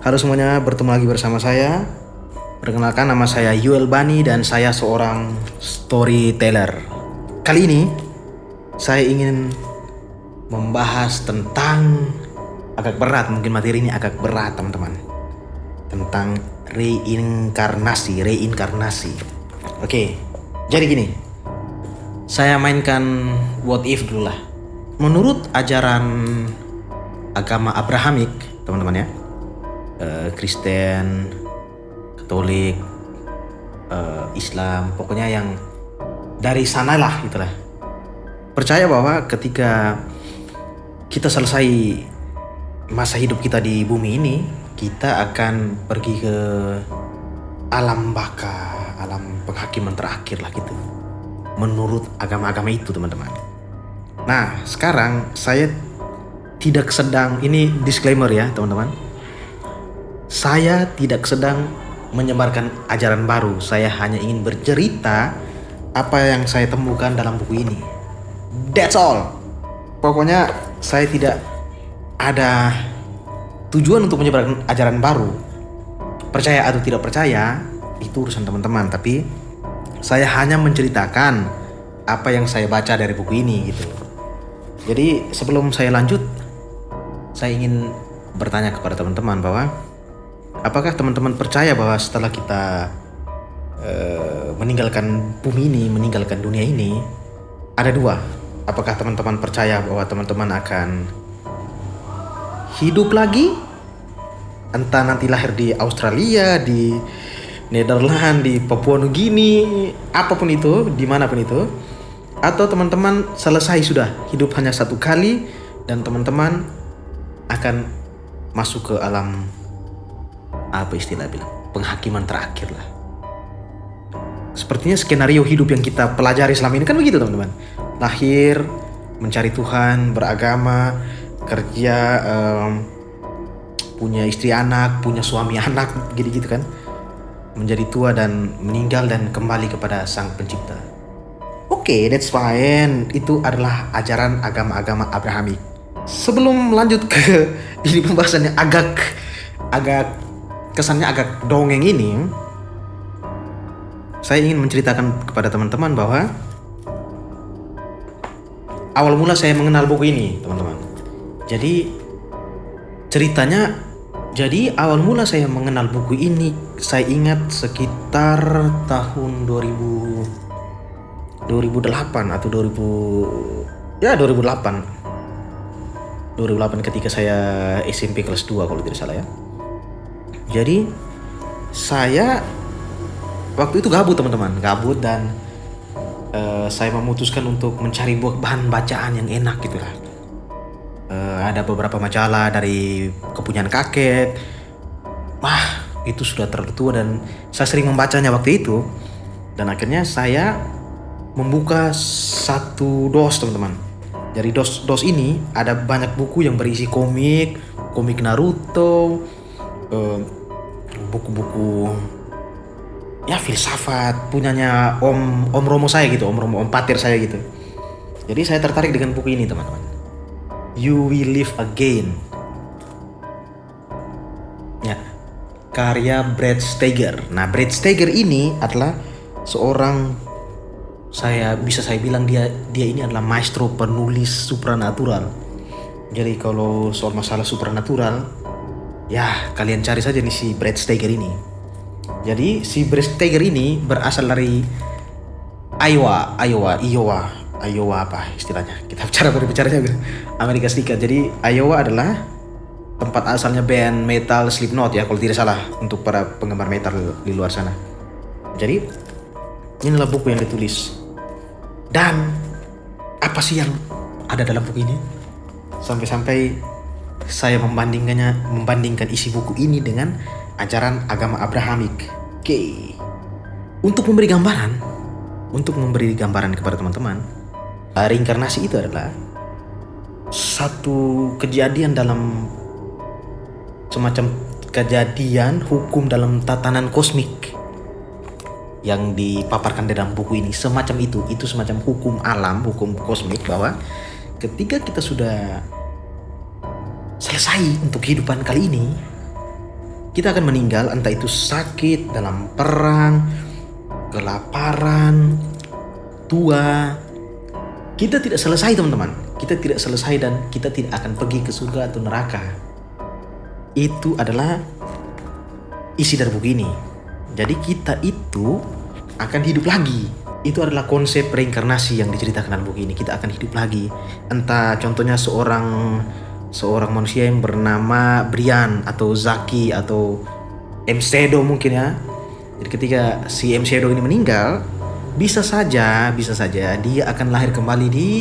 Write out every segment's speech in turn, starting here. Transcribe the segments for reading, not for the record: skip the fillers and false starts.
Halo semuanya, bertemu lagi bersama saya. Perkenalkan, nama saya Yuel Bani dan saya seorang storyteller. Kali ini saya ingin membahas tentang agak berat, mungkin materi ini agak berat teman-teman. Tentang reinkarnasi. Oke, jadi gini. Saya mainkan what if dulu lah. Menurut ajaran agama Abrahamik, teman-teman ya, Kristen, Katolik, Islam, pokoknya yang dari sanalah itulah. Percaya bahwa ketika kita selesai masa hidup kita di bumi ini, kita akan pergi ke alam baka, alam penghakiman terakhir lah gitu. Menurut agama-agama itu teman-teman. Nah sekarang saya tidak sedang, ini disclaimer ya teman-teman, saya tidak sedang menyebarkan ajaran baru. Saya hanya ingin bercerita apa yang saya temukan dalam buku ini. That's all. Pokoknya saya tidak ada tujuan untuk menyebarkan ajaran baru. Percaya atau tidak percaya itu urusan teman-teman, tapi saya hanya menceritakan apa yang saya baca dari buku ini gitu. Jadi sebelum saya lanjut, saya ingin bertanya kepada teman-teman bahwa apakah teman-teman percaya bahwa setelah kita meninggalkan bumi ini, meninggalkan dunia ini, ada dua. Apakah teman-teman percaya bahwa teman-teman akan hidup lagi? Entah nanti lahir di Australia, di Nederland, di Papua Nugini, apapun itu, dimanapun itu. Atau teman-teman selesai sudah, hidup hanya satu kali dan teman-teman akan masuk ke alam, apa istilah bilang, penghakiman terakhir lah. Sepertinya skenario hidup yang kita pelajari selama ini kan begitu teman-teman. Lahir, mencari Tuhan, beragama, kerja, punya istri anak, punya suami anak, gitu-gitu kan. Menjadi tua dan meninggal dan kembali kepada Sang Pencipta. Oke, that's fine. Itu adalah ajaran agama-agama Abrahamik. Sebelum lanjut ke ini pembahasannya agak kesannya agak dongeng ini, saya ingin menceritakan kepada teman-teman bahwa awal mula saya mengenal buku ini, teman-teman. Jadi ceritanya, awal mula saya mengenal buku ini, saya ingat sekitar tahun 2008 atau 2008 ketika saya SMP kelas 2 kalau tidak salah ya. Jadi saya waktu itu gabut teman-teman, dan saya memutuskan untuk mencari bahan bacaan yang enak gitu lah. Ada beberapa majalah dari kepunyaan kakek. Wah, itu sudah terlalu tua dan saya sering membacanya waktu itu. Dan akhirnya saya membuka satu dos teman-teman. Dari dos ini ada banyak buku yang berisi komik Naruto, buku-buku ya filsafat punyanya Om Romo saya gitu, Om Patir saya gitu. Jadi saya tertarik dengan buku ini teman-teman. You Will Live Again. Ya, karya Brad Steiger. Nah, Brad Steiger ini adalah seorang, saya bilang dia ini adalah maestro penulis supranatural. Jadi kalau soal masalah supranatural, ya kalian cari saja nih si Brad Steiger ini. Jadi si Brad Steiger ini berasal dari Iowa apa istilahnya? Kita bicaranya Amerika Serikat. Jadi Iowa adalah tempat asalnya band metal Slipknot ya kalau tidak salah, untuk para penggemar metal di luar sana. Jadi inilah buku yang ditulis. Dan apa sih yang ada dalam buku ini? Sampai saya membandingkan isi buku ini dengan ajaran agama Abrahamik. Oke. Untuk memberi gambaran kepada teman-teman, reinkarnasi itu adalah satu kejadian dalam semacam kejadian hukum dalam tatanan kosmik yang dipaparkan dalam buku ini. Semacam itu semacam hukum alam, hukum kosmik, bahwa ketika kita sudah selesai untuk kehidupan kali ini, Kita akan meninggal, entah itu sakit, dalam perang, kelaparan, tua. Kita tidak selesai teman-teman. Kita tidak selesai dan kita tidak akan pergi ke surga atau neraka. Itu adalah isi dari buku ini. Jadi kita itu akan hidup lagi. Itu adalah konsep reinkarnasi yang diceritakan dalam buku ini. Kita akan hidup lagi. Entah contohnya seorang manusia yang bernama Brian atau Zaki atau M. Shadow mungkin ya. Jadi ketika si M. Shadow ini meninggal, bisa saja dia akan lahir kembali di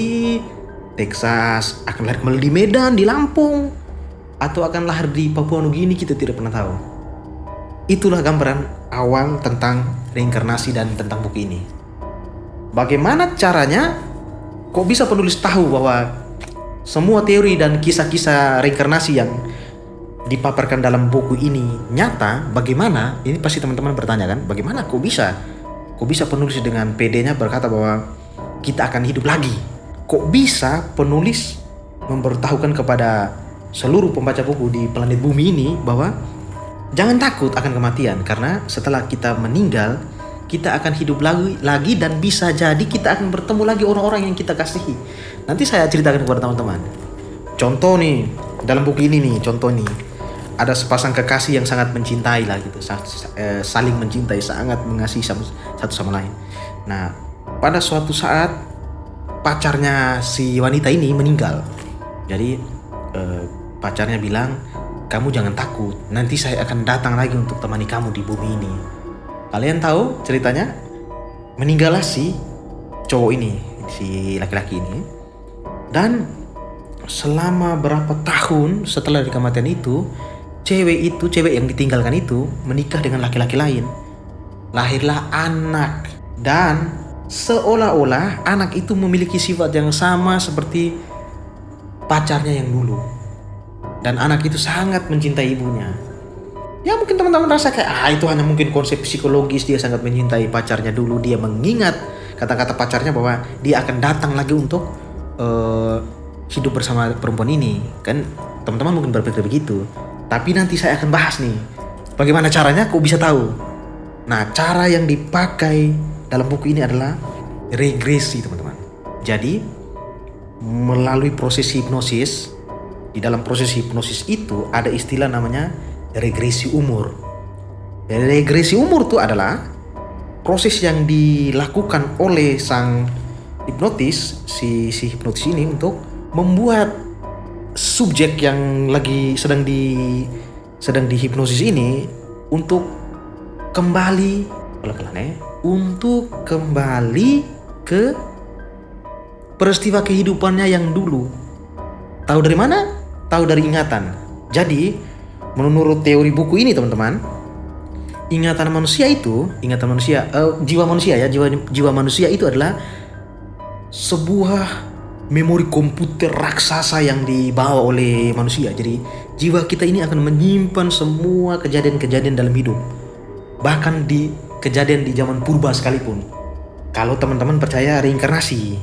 Texas, akan lahir kembali di Medan, di Lampung, atau akan lahir di Papua Nugini, kita tidak pernah tahu. Itulah gambaran awal tentang reinkarnasi dan tentang buku ini. Bagaimana caranya? Kok bisa penulis tahu bahwa semua teori dan kisah-kisah reinkarnasi yang dipaparkan dalam buku ini nyata? Bagaimana? Ini pasti teman-teman bertanya kan, bagaimana kok bisa penulis dengan PD-nya berkata bahwa kita akan hidup lagi? Kok bisa penulis memberitahukan kepada seluruh pembaca buku di planet bumi ini bahwa jangan takut akan kematian, karena setelah kita meninggal kita akan hidup lagi dan bisa jadi kita akan bertemu lagi orang-orang yang kita kasihi. Nanti saya ceritakan kepada teman-teman. Contoh nih, dalam buku ini nih, contoh nih, ada sepasang kekasih yang sangat mencintai lah gitu, saling mencintai, sangat mengasihi satu sama lain. Nah, pada suatu saat pacarnya si wanita ini meninggal. Jadi pacarnya bilang, kamu jangan takut, nanti saya akan datang lagi untuk temani kamu di bumi ini. Kalian tahu ceritanya? Meninggallah si cowok ini, si laki-laki ini. Dan selama berapa tahun setelah dari kematian itu, cewek yang ditinggalkan itu menikah dengan laki-laki lain. Lahirlah anak, dan seolah-olah anak itu memiliki sifat yang sama seperti pacarnya yang dulu. Dan anak itu sangat mencintai ibunya. Ya mungkin teman-teman rasa kayak itu hanya mungkin konsep psikologis, dia sangat mencintai pacarnya dulu, dia mengingat kata-kata pacarnya bahwa dia akan datang lagi untuk hidup bersama perempuan ini. Kan teman-teman mungkin berpikir begitu. Tapi nanti saya akan bahas nih bagaimana caranya kok bisa tahu. Nah, cara yang dipakai dalam buku ini adalah regresi teman-teman. Jadi melalui proses hipnosis, di dalam proses hipnosis itu ada istilah namanya regresi umur. Regresi umur itu adalah proses yang dilakukan oleh sang hipnotis, si hipnotis ini untuk membuat subjek yang lagi sedang di hipnosis ini untuk kembali ke peristiwa kehidupannya yang dulu. Tahu dari mana? Tahu dari ingatan. Jadi menurut teori buku ini teman-teman, jiwa manusia itu adalah sebuah memori komputer raksasa yang dibawa oleh manusia. Jadi jiwa kita ini akan menyimpan semua kejadian-kejadian dalam hidup, bahkan di kejadian di zaman purba sekalipun, kalau teman-teman percaya reinkarnasi.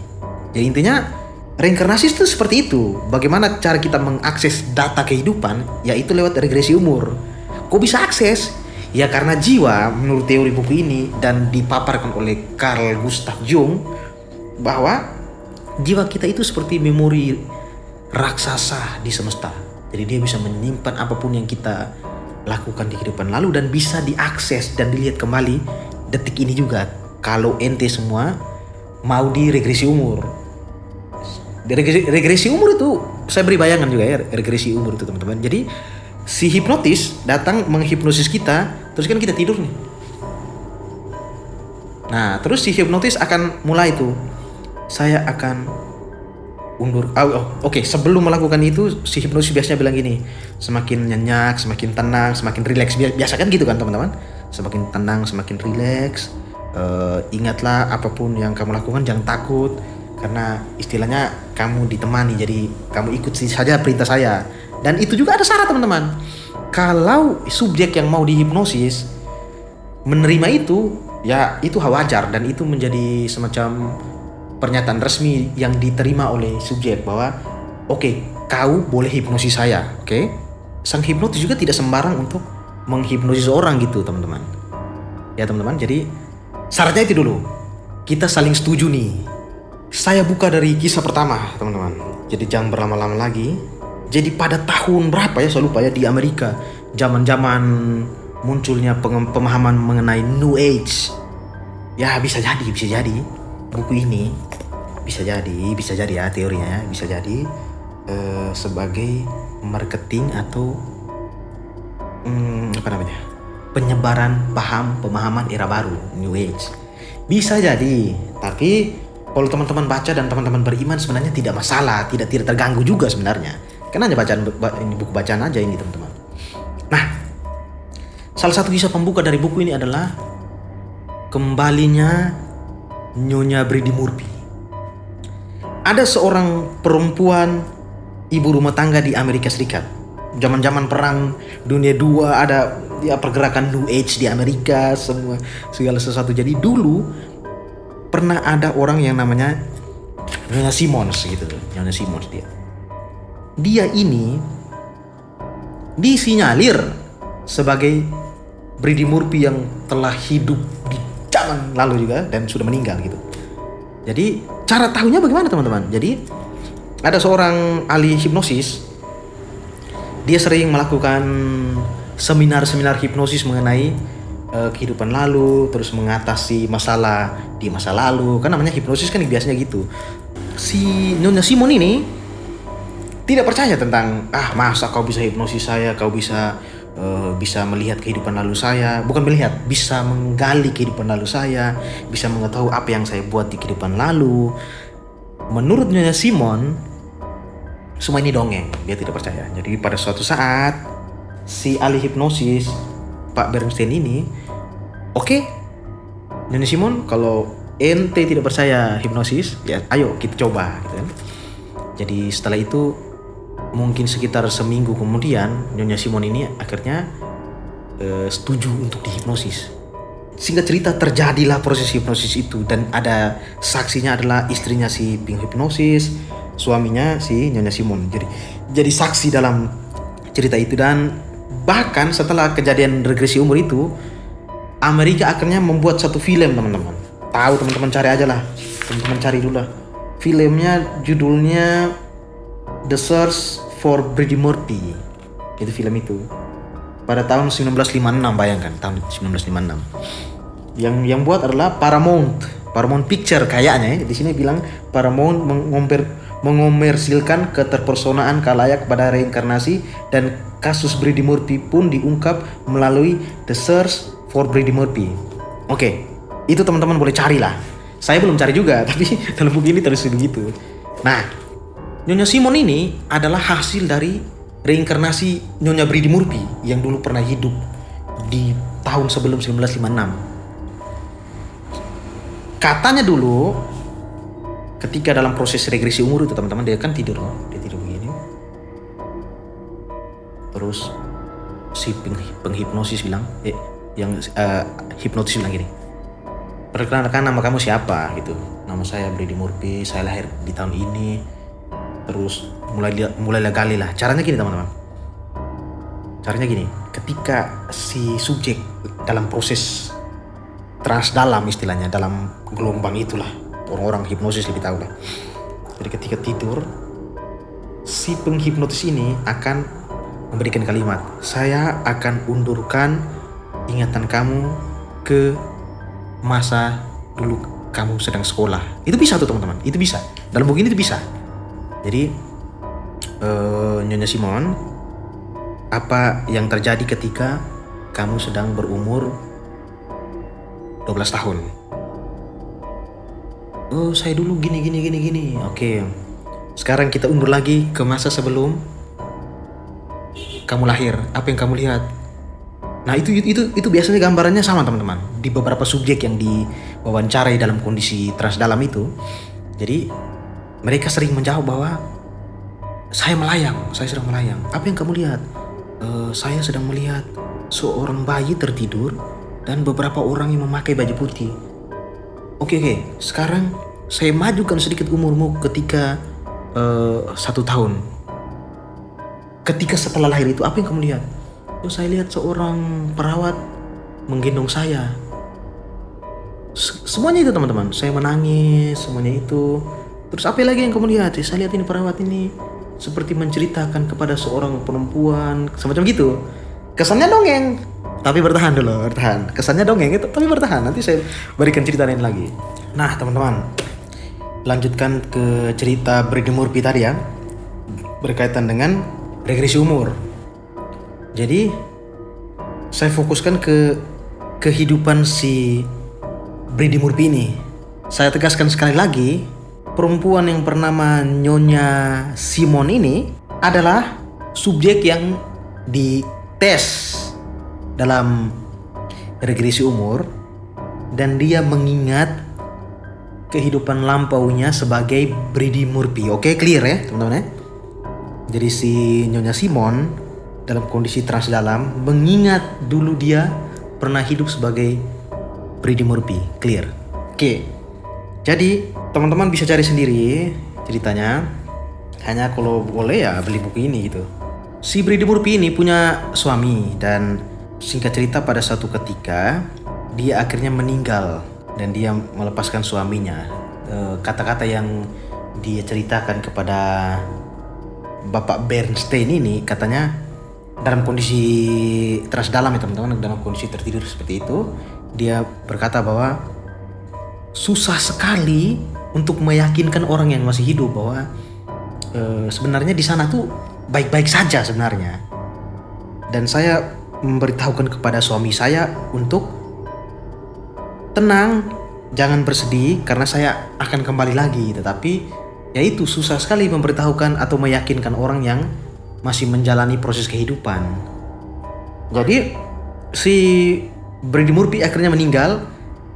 Jadi intinya reinkarnasi itu seperti itu. Bagaimana cara kita mengakses data kehidupan? Yaitu lewat regresi umur. Kok bisa akses? Ya karena jiwa, menurut teori buku ini dan dipaparkan oleh Carl Gustav Jung, bahwa jiwa kita itu seperti memori raksasa di semesta. Jadi dia bisa menyimpan apapun yang kita lakukan di kehidupan lalu dan bisa diakses dan dilihat kembali detik ini juga. Kalau ente semua mau di regresi umur. Regresi umur itu saya beri bayangan juga ya, regresi umur itu teman-teman. Jadi si hipnotis datang menghipnosis kita, terus kan kita tidur nih. Nah, terus si hipnotis akan mulai tuh, saya akan undur. Oke, sebelum melakukan itu si hipnotis biasanya bilang gini, semakin nyenyak, semakin tenang, semakin rileks. Biasa kan gitu kan teman-teman? Semakin tenang, semakin rileks. Ingatlah apapun yang kamu lakukan jangan takut. Karena istilahnya kamu ditemani, jadi kamu ikuti saja perintah saya. Dan itu juga ada syarat teman-teman. Kalau subjek yang mau dihipnosis menerima itu, ya itu wajar dan itu menjadi semacam pernyataan resmi yang diterima oleh subjek bahwa oke, kau boleh hipnosis saya. Oke. Sang hipnotis juga tidak sembarang untuk menghipnosis orang gitu teman-teman. Ya teman-teman, jadi syaratnya itu dulu. Kita saling setuju nih. Saya buka dari kisah pertama teman-teman. Jadi jangan berlama-lama lagi. Jadi pada tahun berapa ya, saya lupa ya, di Amerika. Zaman-zaman munculnya pemahaman mengenai New Age. Ya bisa jadi buku ini bisa jadi ya teorinya, bisa jadi sebagai marketing atau penyebaran pemahaman era baru New Age. Bisa jadi, tapi kalau teman-teman baca dan teman-teman beriman sebenarnya tidak masalah, tidak terganggu juga sebenarnya. Karena hanya ini buku bacaan aja ini teman-teman. Nah, salah satu kisah pembuka dari buku ini adalah kembalinya Nyonya Brady Murphy. Ada seorang perempuan ibu rumah tangga di Amerika Serikat. Zaman-zaman perang dunia II ada ya pergerakan New Age di Amerika, semua segala sesuatu. Jadi dulu pernah ada orang yang namanya Nyonya Simons gitu. Nyonya Simons dia ini disinyalir sebagai Brady Murphy yang telah hidup di zaman lalu juga dan sudah meninggal gitu. Jadi cara tahunya bagaimana teman-teman? Jadi ada seorang ahli hipnosis, dia sering melakukan seminar-seminar hipnosis mengenai kehidupan lalu, terus mengatasi masalah di masa lalu. Kan namanya hipnosis kan biasanya gitu. Si Nyonya Simon ini tidak percaya tentang masa kau bisa hipnosis saya, kau bisa melihat kehidupan lalu saya. Bukan melihat, bisa menggali kehidupan lalu saya, bisa mengetahui apa yang saya buat di kehidupan lalu. Menurut Nyonya Simon, semua ini dongeng, dia tidak percaya. Jadi pada suatu saat si ahli hipnosis Pak Bernstein ini, oke, Nyonya Simon, kalau ente tidak percaya hipnosis, ya ayo kita coba gitu kan. Jadi setelah itu mungkin sekitar seminggu kemudian Nyonya Simon ini akhirnya setuju untuk dihipnosis. Singkat cerita terjadilah proses hipnosis itu dan ada saksinya adalah istrinya si penghipnosis, suaminya si Nyonya Simon. Jadi saksi dalam cerita itu. Dan bahkan setelah kejadian regresi umur itu, Amerika akhirnya membuat satu film teman-teman. Tahu teman-teman cari aja lah, teman-teman cari dulu lah. Filmnya judulnya The Search for Brady Murphy. Itu film itu pada tahun 1956, bayangkan tahun 1956. Yang buat adalah Paramount Picture kayaknya ya. Di sini bilang Paramount mengomersilkan keterpersonaan kalayak pada reinkarnasi, dan kasus Brady Murphy pun diungkap melalui The Search for Brady Murphy. Oke, itu teman-teman boleh carilah. Saya belum cari juga, tapi dalam buku ini terus begitu. Nah, Nyonya Simon ini adalah hasil dari reinkarnasi Nyonya Brady Murphy yang dulu pernah hidup di tahun sebelum 1956. Katanya dulu ketika dalam proses regresi umur itu teman-teman, dia kan tidur begini. Terus si penghipnosis bilang, hipnotis bilang gini, perkenalkan nama kamu siapa gitu. Nama saya Brady Murphy, saya lahir di tahun ini. Terus mulai gali lah. Caranya gini teman-teman. Caranya gini, ketika si subjek dalam proses trans dalam, istilahnya dalam gelombang itulah, orang-orang hipnosis lebih tahu lah. Jadi ketika tidur, si penghipnotis ini akan memberikan kalimat, saya akan undurkan ingatan kamu ke masa dulu kamu sedang sekolah. Itu bisa tuh teman-teman, itu bisa. Dalam buku ini itu bisa. Jadi Nyonya Simon, apa yang terjadi ketika kamu sedang berumur 12 tahun? Oh, saya dulu gini. Oke. Sekarang kita undur lagi ke masa sebelum kamu lahir. Apa yang kamu lihat? Nah, itu biasanya gambarannya sama teman-teman. Di beberapa subjek yang diwawancarai dalam kondisi trans dalam itu. Jadi mereka sering menjawab bahwa saya sedang melayang. Apa yang kamu lihat? Saya sedang melihat seorang bayi tertidur dan beberapa orang yang memakai baju putih. Oke. Sekarang saya majukan sedikit umurmu ketika 1 tahun. Ketika setelah lahir itu, apa yang kamu lihat? Terus saya lihat seorang perawat menggendong saya. Semuanya itu teman-teman, saya menangis, semuanya itu. Terus apa lagi yang kamu lihat? Saya lihat ini perawat ini seperti menceritakan kepada seorang perempuan, semacam gitu. Kesannya dongeng, tapi bertahan dulu, bertahan. Kesannya dongeng itu, tapi bertahan. Nanti saya berikan cerita lain lagi. Nah teman-teman, lanjutkan ke cerita Brady Murphy tadi ya, berkaitan dengan regresi umur. Jadi saya fokuskan ke kehidupan si Brady Murphy ini. Saya tegaskan sekali lagi, perempuan yang bernama Nyonya Simon ini adalah subjek yang dites dalam regresi umur, dan dia mengingat kehidupan lampaunya sebagai Brady Murphy. Oke, clear ya teman-teman ya. Jadi si Nyonya Simon dalam kondisi trans dalam mengingat dulu dia pernah hidup sebagai Brady Murphy. Clear. Oke. Jadi teman-teman bisa cari sendiri ceritanya. Hanya kalau boleh ya beli buku ini gitu. Si Brady Murphy ini punya suami, dan singkat cerita pada suatu ketika dia akhirnya meninggal dan dia melepaskan suaminya. Kata-kata yang dia ceritakan kepada Bapak Bernstein ini, katanya dalam kondisi trans dalam ya teman-teman, dalam kondisi tertidur seperti itu, dia berkata bahwa susah sekali untuk meyakinkan orang yang masih hidup bahwa sebenarnya di sana tuh baik-baik saja sebenarnya. Dan saya memberitahukan kepada suami saya untuk tenang, jangan bersedih karena saya akan kembali lagi. Tetapi ya itu susah sekali memberitahukan atau meyakinkan orang yang masih menjalani proses kehidupan. Jadi si Brady Murphy akhirnya meninggal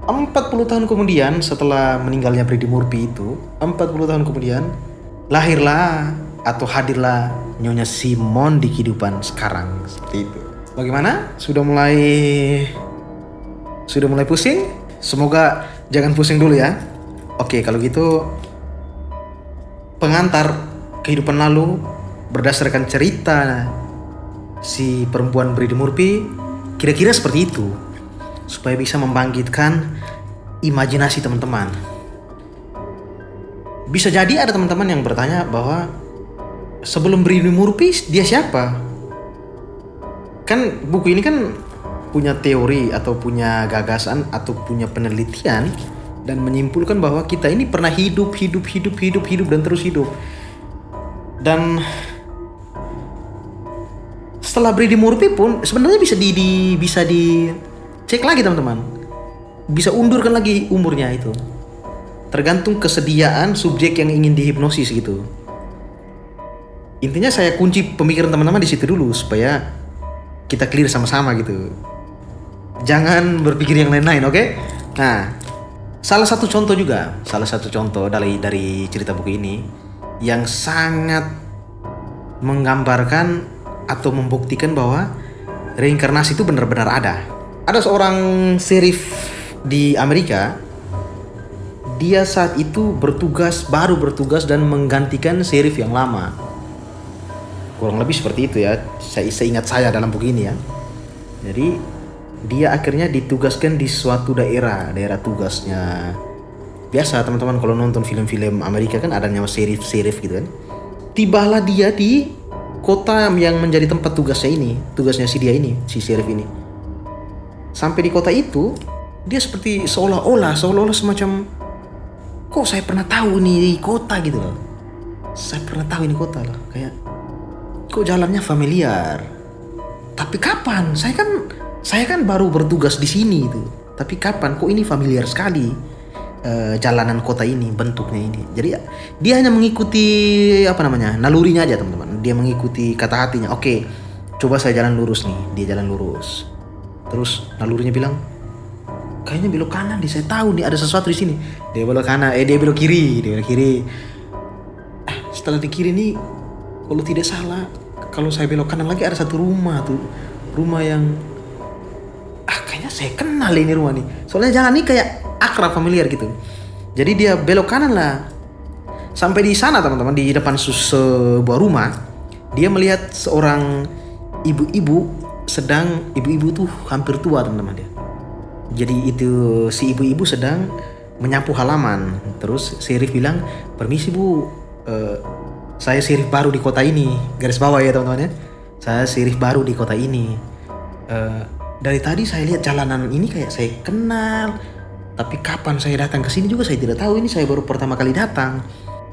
40 tahun kemudian. Setelah meninggalnya Brady Murphy itu 40 tahun kemudian lahirlah atau hadirlah Nyonya Simon di kehidupan sekarang. Seperti itu. Bagaimana? Sudah mulai pusing? Semoga jangan pusing dulu ya. Oke, kalau gitu pengantar kehidupan lalu berdasarkan cerita si perempuan Brady Murphy kira-kira seperti itu, supaya bisa membangkitkan imajinasi teman-teman. Bisa jadi ada teman-teman yang bertanya bahwa sebelum Brady Murphy dia siapa? Kan buku ini kan punya teori atau punya gagasan atau punya penelitian dan menyimpulkan bahwa kita ini pernah hidup dan terus hidup. Dan setelah Brady Murphy pun sebenarnya bisa dicek lagi teman-teman. Bisa undurkan lagi umurnya itu. Tergantung kesediaan subjek yang ingin dihipnosis gitu. Intinya saya kunci pemikiran teman-teman di situ dulu supaya kita clear sama-sama gitu. Jangan berpikir yang lain-lain, oke? Nah, salah satu contoh dari cerita buku ini yang sangat menggambarkan atau membuktikan bahwa reinkarnasi itu benar-benar ada. Ada seorang sheriff di Amerika. Dia saat itu baru bertugas dan menggantikan sheriff yang lama. Kurang lebih seperti itu ya. Seingat saya dalam buku ini ya. Jadi dia akhirnya ditugaskan di suatu daerah tugasnya. Biasa teman-teman kalau nonton film-film Amerika kan ada nama sheriff gitu kan. Tibalah dia di kota yang menjadi tempat tugasnya si sheriff ini. Sampai di kota itu, dia seperti seolah-olah semacam, kok saya pernah tahu nih kota gitu loh. Saya pernah tahu ini kota loh, kayak kok jalannya familiar. Tapi kapan? Saya kan baru bertugas di sini itu. Tapi kapan kok ini familiar sekali jalanan kota ini, bentuknya ini. Jadi dia hanya mengikuti nalurinya aja teman-teman. Dia mengikuti kata hatinya. Oke, coba saya jalan lurus nih. Dia jalan lurus. Terus nalurinya bilang, kayaknya belok kanan nih. Saya tahu nih ada sesuatu di sini. Dia belok kanan. Dia belok kiri. Setelah di kiri nih, kalau tidak salah, kalau saya belok kanan lagi ada satu rumah tuh. Rumah yang kayaknya saya kenal ini rumah nih. Soalnya jalan nih kayak akrab, familiar gitu. Jadi dia belok kanan lah. Sampai di sana teman-teman, di depan sebuah rumah, dia melihat seorang ibu-ibu sedang ibu-ibu tuh hampir tua teman-teman dia. Jadi itu si ibu-ibu sedang menyapu halaman. Terus Serif bilang, permisi bu, saya Serif baru di kota ini. Garis bawah ya teman-teman ya. Saya Serif baru di kota ini. Dari tadi saya lihat jalanan ini kayak saya kenal. Tapi kapan saya datang ke sini juga saya tidak tahu. Ini saya baru pertama kali datang.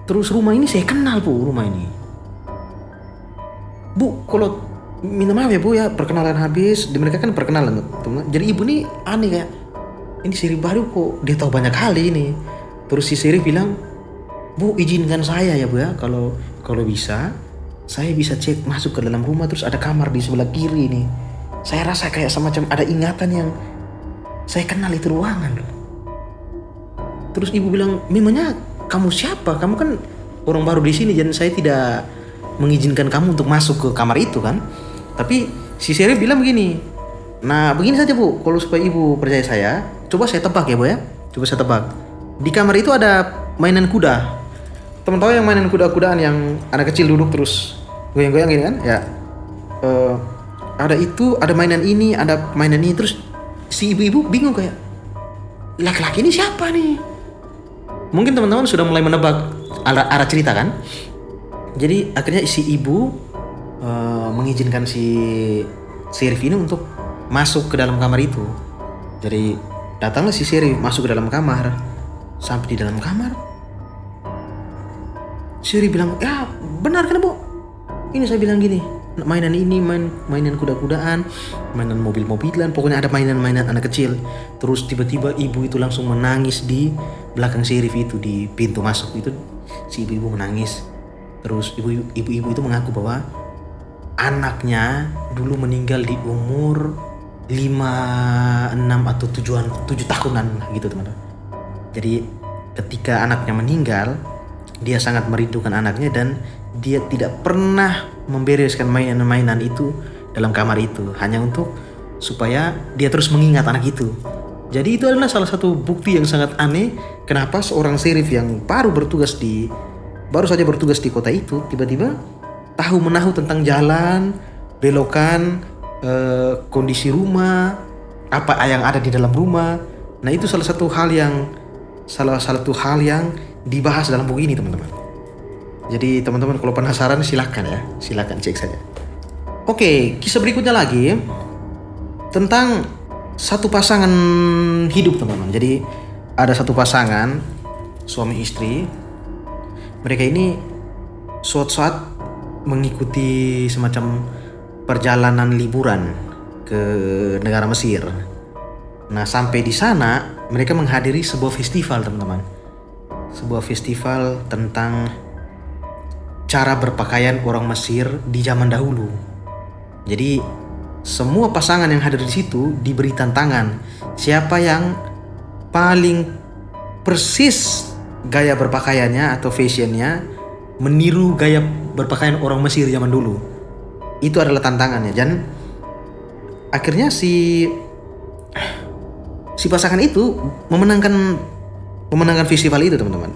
Terus rumah ini saya kenal bu, rumah ini. Bu, kalau minta maaf ya bu ya, perkenalan habis. Mereka kan perkenalan teman. Jadi ibu nih aneh kayak, ini Serif baru kok dia tahu banyak hal ini. Terus si Serif bilang, bu izinkan saya ya bu ya, kalau bisa saya bisa cek masuk ke dalam rumah, terus ada kamar di sebelah kiri nih. Saya rasa kayak semacam ada ingatan yang saya kenal itu ruangan loh. Terus ibu bilang, memangnya kamu siapa? Kamu kan orang baru di sini dan saya tidak mengizinkan kamu untuk masuk ke kamar itu kan. Tapi si Serif bilang begini, nah begini saja bu, kalau supaya ibu percaya saya, coba saya tebak ya bu ya. Coba saya tebak. Di kamar itu ada mainan kuda. Teman tahu yang mainan kuda-kudaan yang anak kecil duduk terus goyang-goyang gini kan? Ya. Ada itu, ada mainan ini, ada mainan ini. Terus si ibu-ibu bingung kayak, laki-laki ini siapa nih? Mungkin teman-teman sudah mulai menebak arah cerita kan? Jadi akhirnya si ibu mengizinkan si Serif ini untuk masuk ke dalam kamar itu. Jadi datanglah si Serif masuk ke dalam kamar. Sampai di dalam kamar, Serif bilang, ya benar kan bu? Ini saya bilang gini, mainan ini mainan kuda-kudaan, mainan mobil-mobilan, pokoknya ada mainan-mainan anak kecil. Terus tiba-tiba ibu itu langsung menangis di belakang Serif itu, di pintu masuk itu si ibu menangis. Terus ibu-ibu itu mengaku bahwa anaknya dulu meninggal di umur 5, 6 atau 7 tahunan gitu teman-teman. Jadi ketika anaknya meninggal, dia sangat merindukan anaknya dan dia tidak pernah membereskan mainan-mainan itu dalam kamar itu, hanya untuk supaya dia terus mengingat anak itu. Jadi itu adalah salah satu bukti yang sangat aneh kenapa seorang Serif yang baru saja bertugas di kota itu tiba-tiba tahu menahu tentang jalan, belokan, kondisi rumah, apa yang ada di dalam rumah. Nah itu salah satu hal yang dibahas dalam buku ini teman-teman. Jadi teman-teman kalau penasaran silakan cek saja. Oke, kisah berikutnya lagi tentang satu pasangan hidup teman-teman. Jadi ada satu pasangan suami istri. Mereka ini suatu saat mengikuti semacam perjalanan liburan ke negara Mesir. Nah sampai di sana mereka menghadiri sebuah festival teman-teman. Sebuah festival tentang cara berpakaian orang Mesir di zaman dahulu. Jadi semua pasangan yang hadir di situ diberi tantangan siapa yang paling persis gaya berpakaiannya atau fashionnya meniru gaya berpakaian orang Mesir zaman dulu. Itu adalah tantangannya. Dan akhirnya si pasangan itu memenangkan festival itu teman-teman,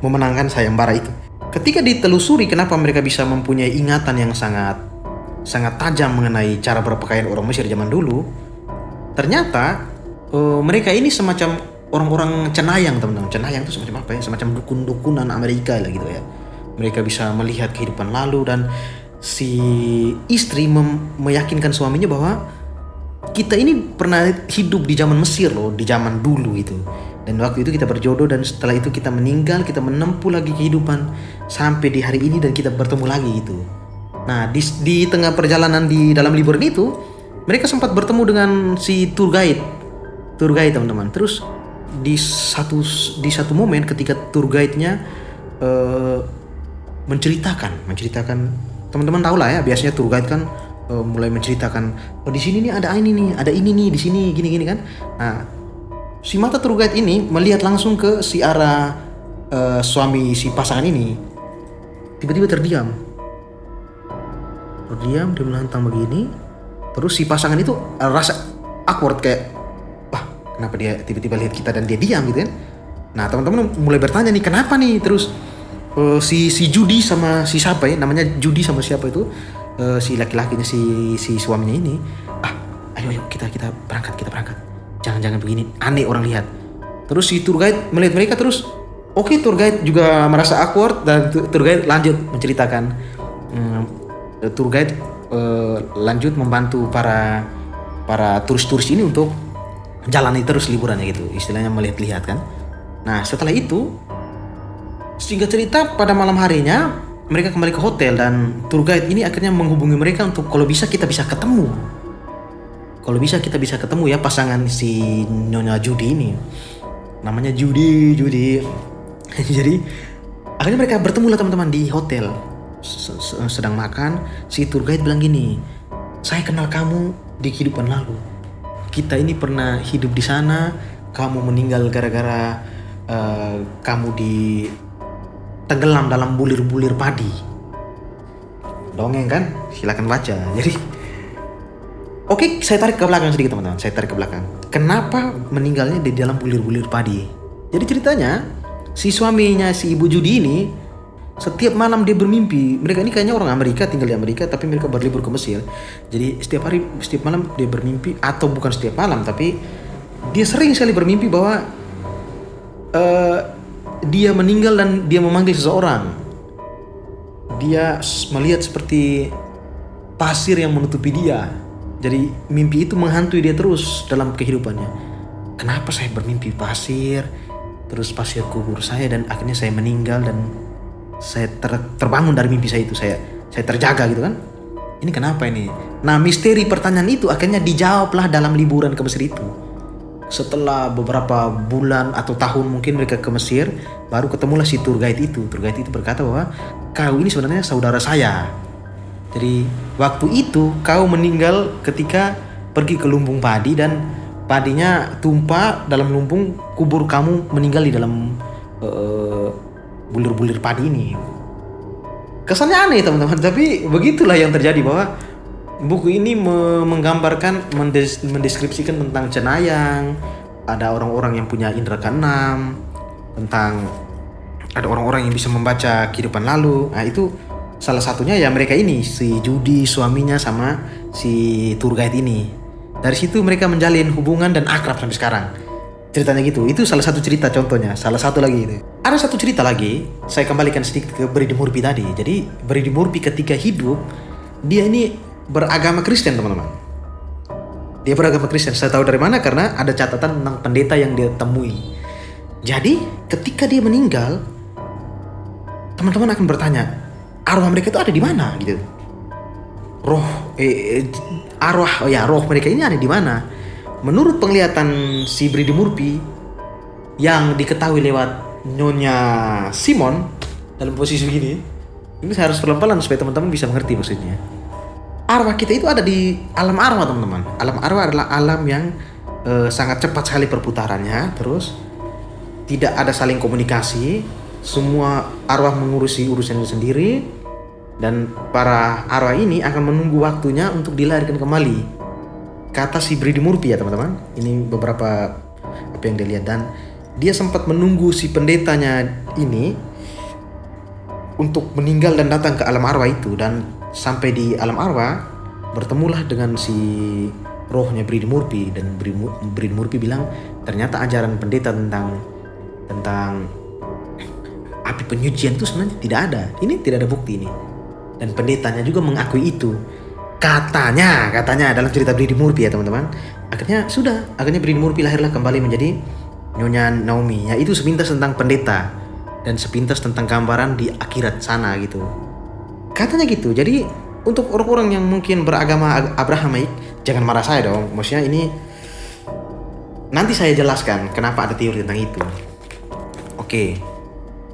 memenangkan sayembara itu. Ketika ditelusuri kenapa mereka bisa mempunyai ingatan yang sangat tajam mengenai cara berpakaian orang Mesir zaman dulu, ternyata mereka ini semacam orang-orang cenayang teman-teman. Cenayang itu semacam apa ya? Semacam dukun-dukunan Amerika lah gitu ya. Mereka bisa melihat kehidupan lalu dan si istri meyakinkan suaminya bahwa kita ini pernah hidup di zaman Mesir loh, di zaman dulu itu. Dan waktu itu kita berjodoh dan setelah itu kita meninggal, kita menempuh lagi kehidupan sampai di hari ini dan kita bertemu lagi gitu. Nah di tengah perjalanan di dalam liburan itu mereka sempat bertemu dengan si tour guide teman-teman. Terus di satu momen ketika tour guide-nya menceritakan teman-teman tahu lah ya, biasanya tour guide kan mulai menceritakan, oh di sini nih ada ini nih di sini gini kan. Nah si mata tour guide ini melihat langsung ke si arah suami si pasangan ini, tiba-tiba terdiam dia menantang begini. Terus si pasangan itu rasa awkward kayak, wah kenapa dia tiba-tiba lihat kita dan dia diam gitu kan. Nah teman-teman mulai bertanya nih kenapa nih. Terus si Judy sama si siapa ya namanya, Judy sama siapa itu, si laki-lakinya si suaminya ini, ayo kita berangkat, jangan begini, aneh orang lihat. Terus si tour guide melihat mereka terus, oke, tour guide juga merasa awkward dan tour guide lanjut menceritakan. Tour guide lanjut membantu para turis-turis ini untuk jalani terus liburannya gitu, istilahnya melihat-lihat kan. Nah setelah itu, singkat cerita, pada malam harinya mereka kembali ke hotel dan tour guide ini akhirnya menghubungi mereka untuk kalau bisa kita bisa ketemu. Kalau bisa kita bisa ketemu ya, pasangan si Nyonya Judy ini. Namanya Judy. Jadi akhirnya mereka bertemu lah teman-teman di hotel. Sedang makan, si tour guide bilang gini, saya kenal kamu di kehidupan lalu. Kita ini pernah hidup di sana, kamu meninggal gara-gara kamu di tenggelam dalam bulir-bulir padi. Dongeng kan? Silakan baca. Jadi oke, saya tarik ke belakang sedikit teman-teman. Saya tarik ke belakang. Kenapa meninggalnya di dalam bulir-bulir padi? Jadi ceritanya si suaminya si Ibu Judy ini setiap malam dia bermimpi. Mereka ini kayaknya orang Amerika, tinggal di Amerika, tapi mereka berlibur ke Mesir. Jadi setiap malam dia bermimpi, atau bukan setiap malam, tapi dia sering sekali bermimpi bahwa dia meninggal dan dia memanggil seseorang. Dia melihat seperti pasir yang menutupi dia. Jadi mimpi itu menghantui dia terus dalam kehidupannya. Kenapa saya bermimpi pasir, terus pasir kubur saya, dan akhirnya saya meninggal dan saya terbangun dari mimpi saya itu, saya terjaga gitu kan. Ini kenapa ini? Nah, misteri pertanyaan itu akhirnya dijawablah dalam liburan ke Mesir itu. Setelah beberapa bulan atau tahun mungkin mereka ke Mesir, baru ketemulah si tour guide itu. Tour guide itu berkata bahwa kau ini sebenarnya saudara saya. Jadi waktu itu kau meninggal ketika pergi ke lumbung padi dan padinya tumpah dalam lumbung, kubur kamu meninggal di dalam bulir-bulir padi ini. Kesannya aneh teman-teman, tapi begitulah yang terjadi, bahwa buku ini menggambarkan, mendeskripsikan tentang cenayang, ada orang-orang yang punya indera keenam, tentang ada orang-orang yang bisa membaca kehidupan lalu. Nah itu salah satunya ya mereka ini, si Judy suaminya sama si tour guide ini. Dari situ mereka menjalin hubungan dan akrab sampai sekarang. Ceritanya gitu. Itu salah satu cerita contohnya. Salah satu lagi itu. Ada satu cerita lagi, saya kembalikan sedikit ke Brady Murphy tadi. Jadi Brady Murphy ketika hidup, dia ini beragama Kristen teman-teman. Dia beragama Kristen. Saya tahu dari mana karena ada catatan tentang pendeta yang dia temui. Jadi ketika dia meninggal, teman-teman akan bertanya, arwah mereka itu ada di mana gitu. Roh mereka ini ada di mana? Menurut penglihatan si Brady Murphy yang diketahui lewat Nyonya Simon dalam posisi begini, ini saya harus pelan-pelan supaya teman-teman bisa mengerti maksudnya. Arwah kita itu ada di alam arwah teman-teman. Alam arwah adalah alam yang sangat cepat sekali perputarannya, terus tidak ada saling komunikasi, semua arwah mengurusi urusannya sendiri, dan para arwah ini akan menunggu waktunya untuk dilahirkan kembali. Kata si Brady Murphy ya teman-teman, ini beberapa apa yang dia lihat, dan dia sempat menunggu si pendetanya ini untuk meninggal dan datang ke alam arwah itu, dan sampai di alam arwah bertemulah dengan si rohnya Brady Murphy, dan Brady Murphy bilang ternyata ajaran pendeta tentang api penyucian itu sebenarnya tidak ada. Ini tidak ada bukti ini, dan pendetanya juga mengakui itu. Katanya dalam cerita Brady Murphy ya teman-teman. Akhirnya Brady Murphy lahirlah kembali menjadi Nyonya Naomi. Ya itu sepintas tentang pendeta dan sepintas tentang gambaran di akhirat sana gitu. Katanya gitu. Jadi untuk orang-orang yang mungkin beragama Abrahamaik, jangan marah saya dong. Maksudnya ini nanti saya jelaskan kenapa ada teori tentang itu. Oke.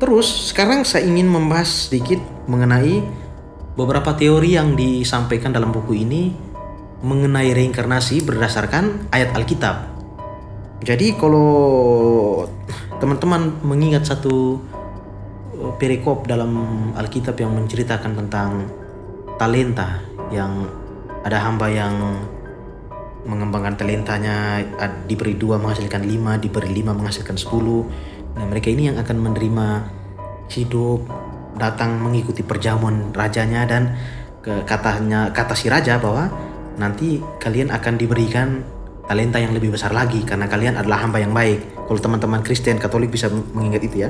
Terus sekarang saya ingin membahas sedikit mengenai beberapa teori yang disampaikan dalam buku ini mengenai reinkarnasi berdasarkan ayat Alkitab. Jadi kalau teman-teman mengingat satu perikop dalam Alkitab yang menceritakan tentang talenta, yang ada hamba yang mengembangkan talentanya, diberi 2 menghasilkan 5, diberi 5 menghasilkan 10. Nah mereka ini yang akan menerima hidup, datang mengikuti perjamuan rajanya, dan kata si raja bahwa nanti kalian akan diberikan talenta yang lebih besar lagi karena kalian adalah hamba yang baik. Kalau teman-teman Kristen Katolik bisa mengingat itu ya.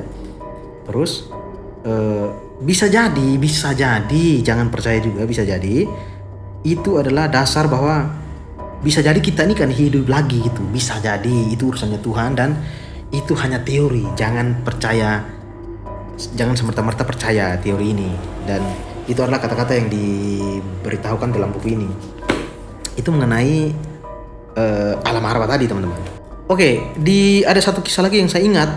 Terus bisa jadi, jangan percaya juga, bisa jadi itu adalah dasar bahwa bisa jadi kita ini kan hidup lagi gitu. Bisa jadi itu urusannya Tuhan dan itu hanya teori. Jangan semerta-merta percaya teori ini. Dan itu adalah kata-kata yang diberitahukan dalam buku ini. Itu mengenai alam arwah tadi, teman-teman. Oke, ada satu kisah lagi yang saya ingat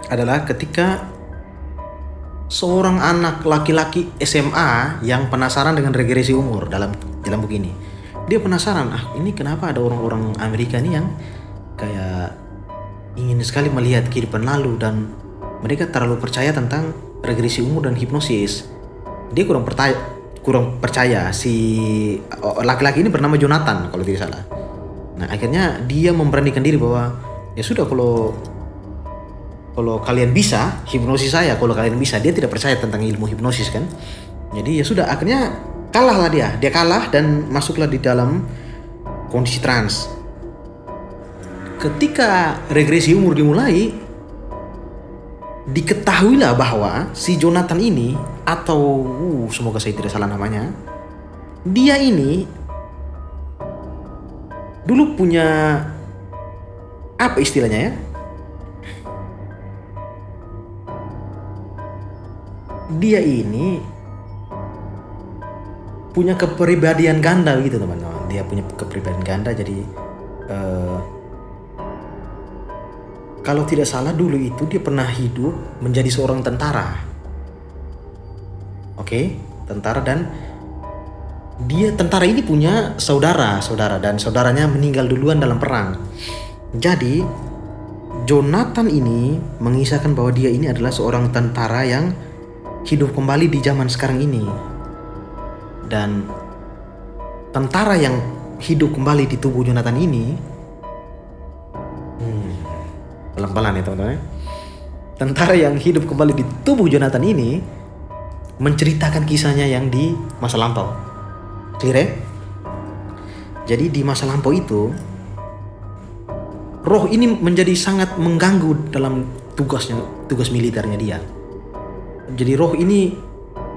adalah ketika seorang anak laki-laki SMA yang penasaran dengan regresi umur dalam buku ini. Dia penasaran, ini kenapa ada orang-orang Amerika nih yang kayak ingin sekali melihat kehidupan lalu dan mereka terlalu percaya tentang regresi umur dan hipnosis. Dia kurang percaya. Si laki-laki ini bernama Jonathan kalau tidak salah. Nah, akhirnya dia memberanikan diri bahwa ya sudah, kalau kalian bisa hipnosis saya, kalau kalian bisa. Dia tidak percaya tentang ilmu hipnosis kan. Jadi ya sudah, akhirnya kalahlah dia kalah dan masuklah di dalam kondisi trans. Ketika regresi umur dimulai, diketahuilah bahwa si Jonathan ini, atau semoga saya tidak salah namanya, dia ini dulu punya apa istilahnya ya, dia ini punya kepribadian ganda gitu teman-teman. Dia punya kepribadian ganda. Jadi kalau tidak salah dulu itu dia pernah hidup menjadi seorang tentara. Oke, tentara, dan tentara ini punya saudara dan saudaranya meninggal duluan dalam perang. Jadi Jonathan ini mengisahkan bahwa dia ini adalah seorang tentara yang hidup kembali di zaman sekarang ini. Dan tentara yang hidup kembali di tubuh Jonathan ini, pelan-pelan ya teman-teman. Tentara yang hidup kembali di tubuh Jonathan ini menceritakan kisahnya yang di masa lampau. Clear ya? Jadi di masa lampau itu, roh ini menjadi sangat mengganggu dalam tugas militernya dia. Jadi roh ini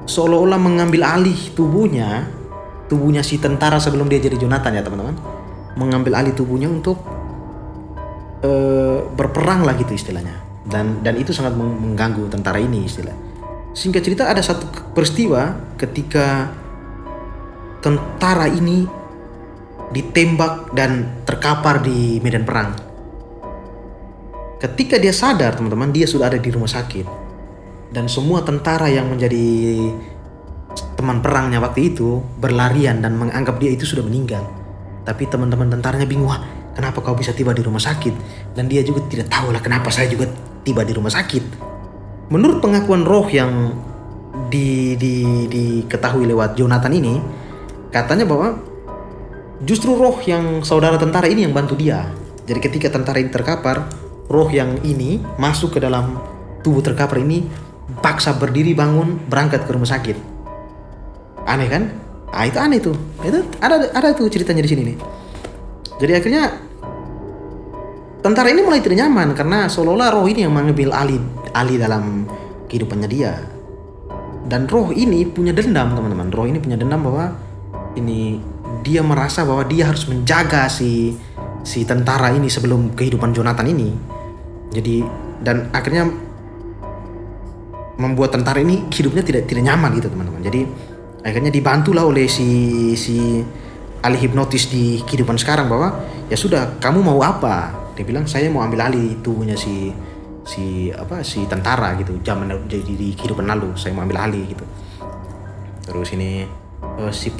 seolah-olah mengambil alih tubuhnya si tentara sebelum dia jadi Jonathan ya teman-teman. Mengambil alih tubuhnya untuk berperang lah gitu istilahnya. Dan itu sangat mengganggu tentara ini istilah. Singkat cerita, ada satu peristiwa ketika tentara ini ditembak dan terkapar di medan perang. Ketika dia sadar teman-teman, dia sudah ada di rumah sakit. Dan semua tentara yang menjadi teman perangnya waktu itu berlarian dan menganggap dia itu sudah meninggal. Tapi teman-teman tentaranya bingung, wah kenapa kau bisa tiba di rumah sakit? Dan dia juga tidak tahu lah kenapa saya juga tiba di rumah sakit. Menurut pengakuan roh yang diketahui lewat Jonathan ini, katanya bahwa justru roh yang saudara tentara ini yang bantu dia. Jadi ketika tentara ini terkapar, roh yang ini masuk ke dalam tubuh terkapar ini, paksa berdiri, bangun, berangkat ke rumah sakit. Aneh kan? Itu aneh tuh. Itu ada tuh ceritanya di sini nih. Jadi akhirnya tentara ini mulai tidak nyaman karena seolah-olah roh ini yang mengambil alih dalam kehidupannya dia. Dan roh ini punya dendam teman-teman. Roh ini punya dendam bahwa ini dia merasa bahwa dia harus menjaga si tentara ini sebelum kehidupan Jonathan ini. Jadi dan akhirnya membuat tentara ini hidupnya tidak nyaman gitu teman-teman. Jadi akhirnya dibantulah oleh si ahli hipnotis di kehidupan sekarang bahwa ya sudah, kamu mau apa? Dia bilang saya mau ambil alih tubuhnya si tentara gitu. Zaman jadi di kehidupan lalu saya mau ambil alih gitu. Terus ini si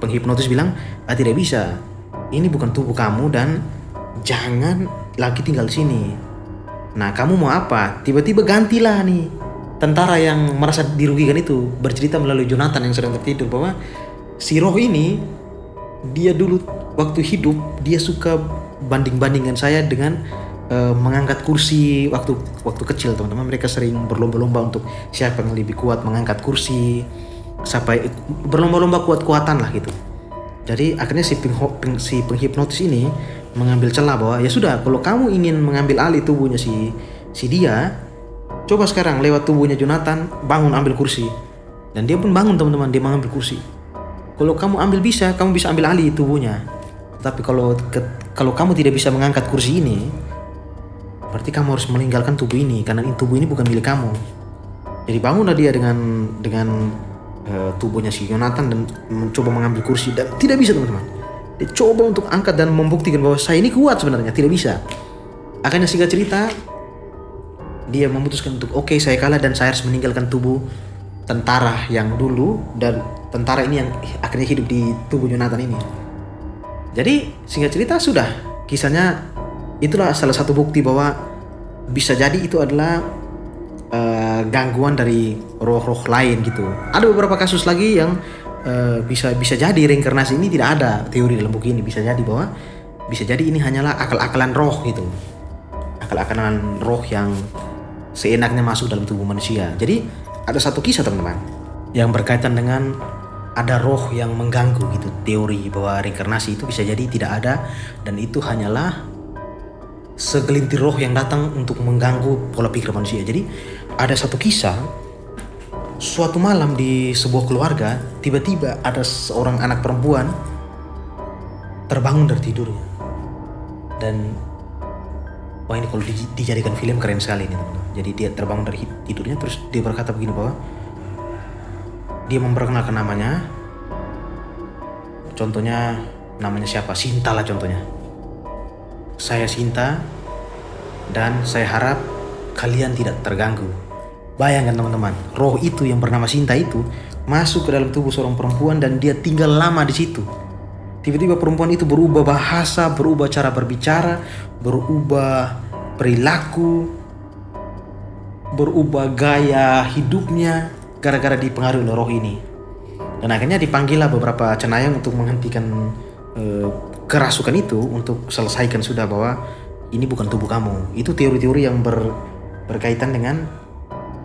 penghipnotis bilang tidak bisa. Ini bukan tubuh kamu dan jangan lagi tinggal di sini. Nah kamu mau apa? Tiba-tiba gantilah nih tentara yang merasa dirugikan itu bercerita melalui Jonathan yang sedang tertidur bahwa si roh ini, dia dulu waktu hidup dia suka banding-bandingkan saya dengan mengangkat kursi waktu kecil teman-teman. Mereka sering berlomba-lomba untuk siapa yang lebih kuat mengangkat kursi. sampai berlomba-lomba kuat-kuatan lah gitu. Jadi akhirnya si penghipnotis ini mengambil celah bahwa ya sudah, kalau kamu ingin mengambil alih tubuhnya si dia, coba sekarang lewat tubuhnya Jonathan, bangun ambil kursi. Dan dia pun bangun teman-teman, dia mengambil kursi. Kalau kamu ambil bisa, kamu bisa ambil alih tubuhnya. Tapi kalau kamu tidak bisa mengangkat kursi ini, berarti kamu harus meninggalkan tubuh ini, karena tubuh ini bukan milik kamu. Jadi bangunlah dia dengan tubuhnya si Jonathan dan mencoba mengambil kursi, dan tidak bisa teman-teman. Dia coba untuk angkat dan membuktikan bahwa saya ini kuat, sebenarnya tidak bisa. Akhirnya singkat cerita, dia memutuskan untuk oke, saya kalah dan saya harus meninggalkan tubuh tentara yang dulu, dan tentara ini yang akhirnya hidup di tubuh Jonathan ini. Jadi singkat cerita sudah, kisahnya itulah salah satu bukti bahwa bisa jadi itu adalah gangguan dari roh-roh lain gitu. Ada beberapa kasus lagi yang bisa jadi reinkarnasi ini tidak ada teori dalam buku ini. Bisa jadi bahwa bisa jadi ini hanyalah akal-akalan roh gitu, akal-akalan roh yang seenaknya masuk dalam tubuh manusia. Jadi ada satu kisah teman-teman yang berkaitan dengan ada roh yang mengganggu gitu. Teori bahwa reinkarnasi itu bisa jadi tidak ada, dan itu hanyalah segelintir roh yang datang untuk mengganggu pola pikir manusia. Jadi ada satu kisah, suatu malam di sebuah keluarga, tiba-tiba ada seorang anak perempuan terbangun dari tidurnya. Dan wah, ini kalau dijadikan film keren sekali ini teman-teman. Jadi dia terbangun dari tidurnya, terus dia berkata begini bahwa dia memperkenalkan namanya. Contohnya namanya siapa? Sinta lah contohnya. Saya Sinta dan saya harap kalian tidak terganggu. Bayangkan teman-teman, roh itu yang bernama Sinta itu masuk ke dalam tubuh seorang perempuan dan dia tinggal lama di situ. Tiba-tiba perempuan itu berubah bahasa, berubah cara berbicara, berubah perilaku, berubah gaya hidupnya gara-gara dipengaruhi oleh roh ini. Dan akhirnya dipanggillah beberapa cenayang untuk menghentikan kerasukan itu, untuk selesaikan sudah bahwa ini bukan tubuh kamu. Itu teori-teori yang berkaitan dengan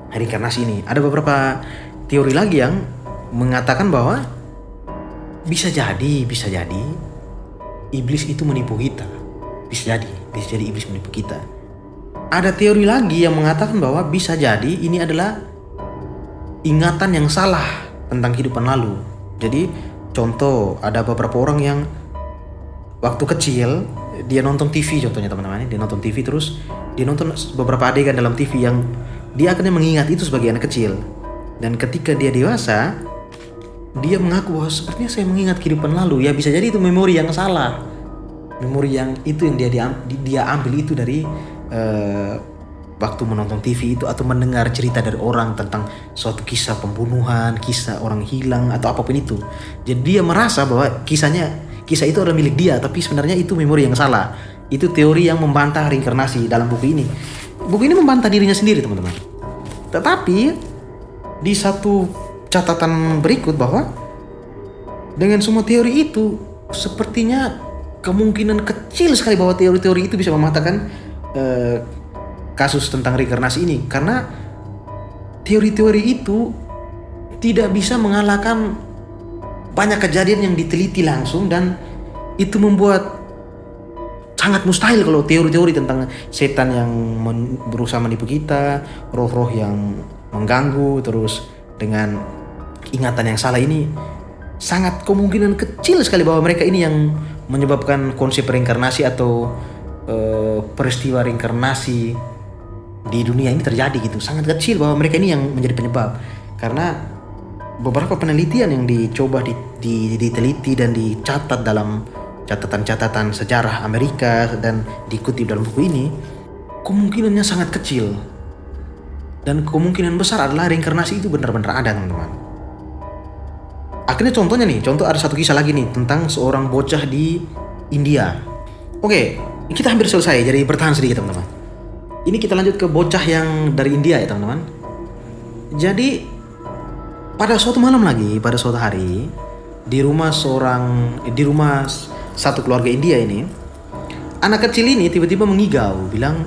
reinkarnasi ini. Ada beberapa teori lagi yang mengatakan bahwa bisa jadi iblis itu menipu kita. Bisa jadi iblis menipu kita. Ada teori lagi yang mengatakan bahwa bisa jadi ini adalah ingatan yang salah tentang kehidupan lalu. Jadi contoh, ada beberapa orang yang waktu kecil dia nonton TV, contohnya teman-teman, dia nonton TV, terus dia nonton beberapa adegan dalam TV yang dia akhirnya mengingat itu sebagai anak kecil. Dan ketika dia dewasa, dia mengaku bahwa sepertinya saya mengingat kehidupan lalu. Ya bisa jadi itu memori yang salah, memori yang itu yang dia ambil itu dari waktu menonton TV itu, atau mendengar cerita dari orang tentang suatu kisah pembunuhan, kisah orang hilang, atau apapun itu. Jadi dia merasa bahwa kisah itu adalah milik dia, tapi sebenarnya itu memori yang salah. Itu teori yang membantah reinkarnasi dalam buku ini. Buku ini membantah dirinya sendiri teman-teman. Tetapi di satu catatan berikut bahwa dengan semua teori itu, sepertinya kemungkinan kecil sekali bahwa teori-teori itu bisa mematahkan kasus tentang reinkarnasi ini, karena teori-teori itu tidak bisa mengalahkan banyak kejadian yang diteliti langsung, dan itu membuat sangat mustahil kalau teori-teori tentang setan yang berusaha menipu kita, roh-roh yang mengganggu, terus dengan ingatan yang salah ini, sangat kemungkinan kecil sekali bahwa mereka ini yang menyebabkan konsep reinkarnasi atau peristiwa reinkarnasi di dunia ini terjadi gitu. Sangat kecil bahwa mereka ini yang menjadi penyebab, karena beberapa penelitian yang dicoba diteliti dan dicatat dalam catatan-catatan sejarah Amerika dan dikutip dalam buku ini, kemungkinannya sangat kecil, dan kemungkinan besar adalah reinkarnasi itu benar-benar ada teman-teman. Akhirnya contoh ada satu kisah lagi nih tentang seorang bocah di India. Oke, kita hampir selesai, jadi bertahan sedikit teman-teman. Ini kita lanjut ke bocah yang dari India ya teman-teman. Jadi pada suatu malam lagi, pada suatu hari, di rumah satu keluarga India ini, anak kecil ini tiba-tiba mengigau, bilang,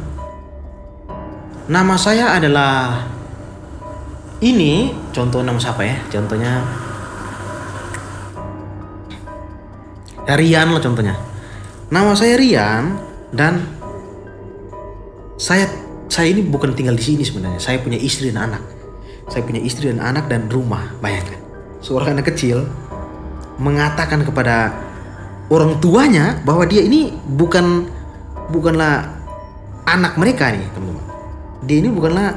"Nama saya adalah Ini contoh nama siapa ya? Contohnya Rian lah contohnya. Nama saya Rian dan saya ini bukan tinggal di sini sebenarnya. Saya punya istri dan anak. Saya punya istri dan anak dan rumah. Bayangkan, seorang anak kecil mengatakan kepada orang tuanya bahwa dia ini bukanlah anak mereka nih, teman-teman. Dia ini bukanlah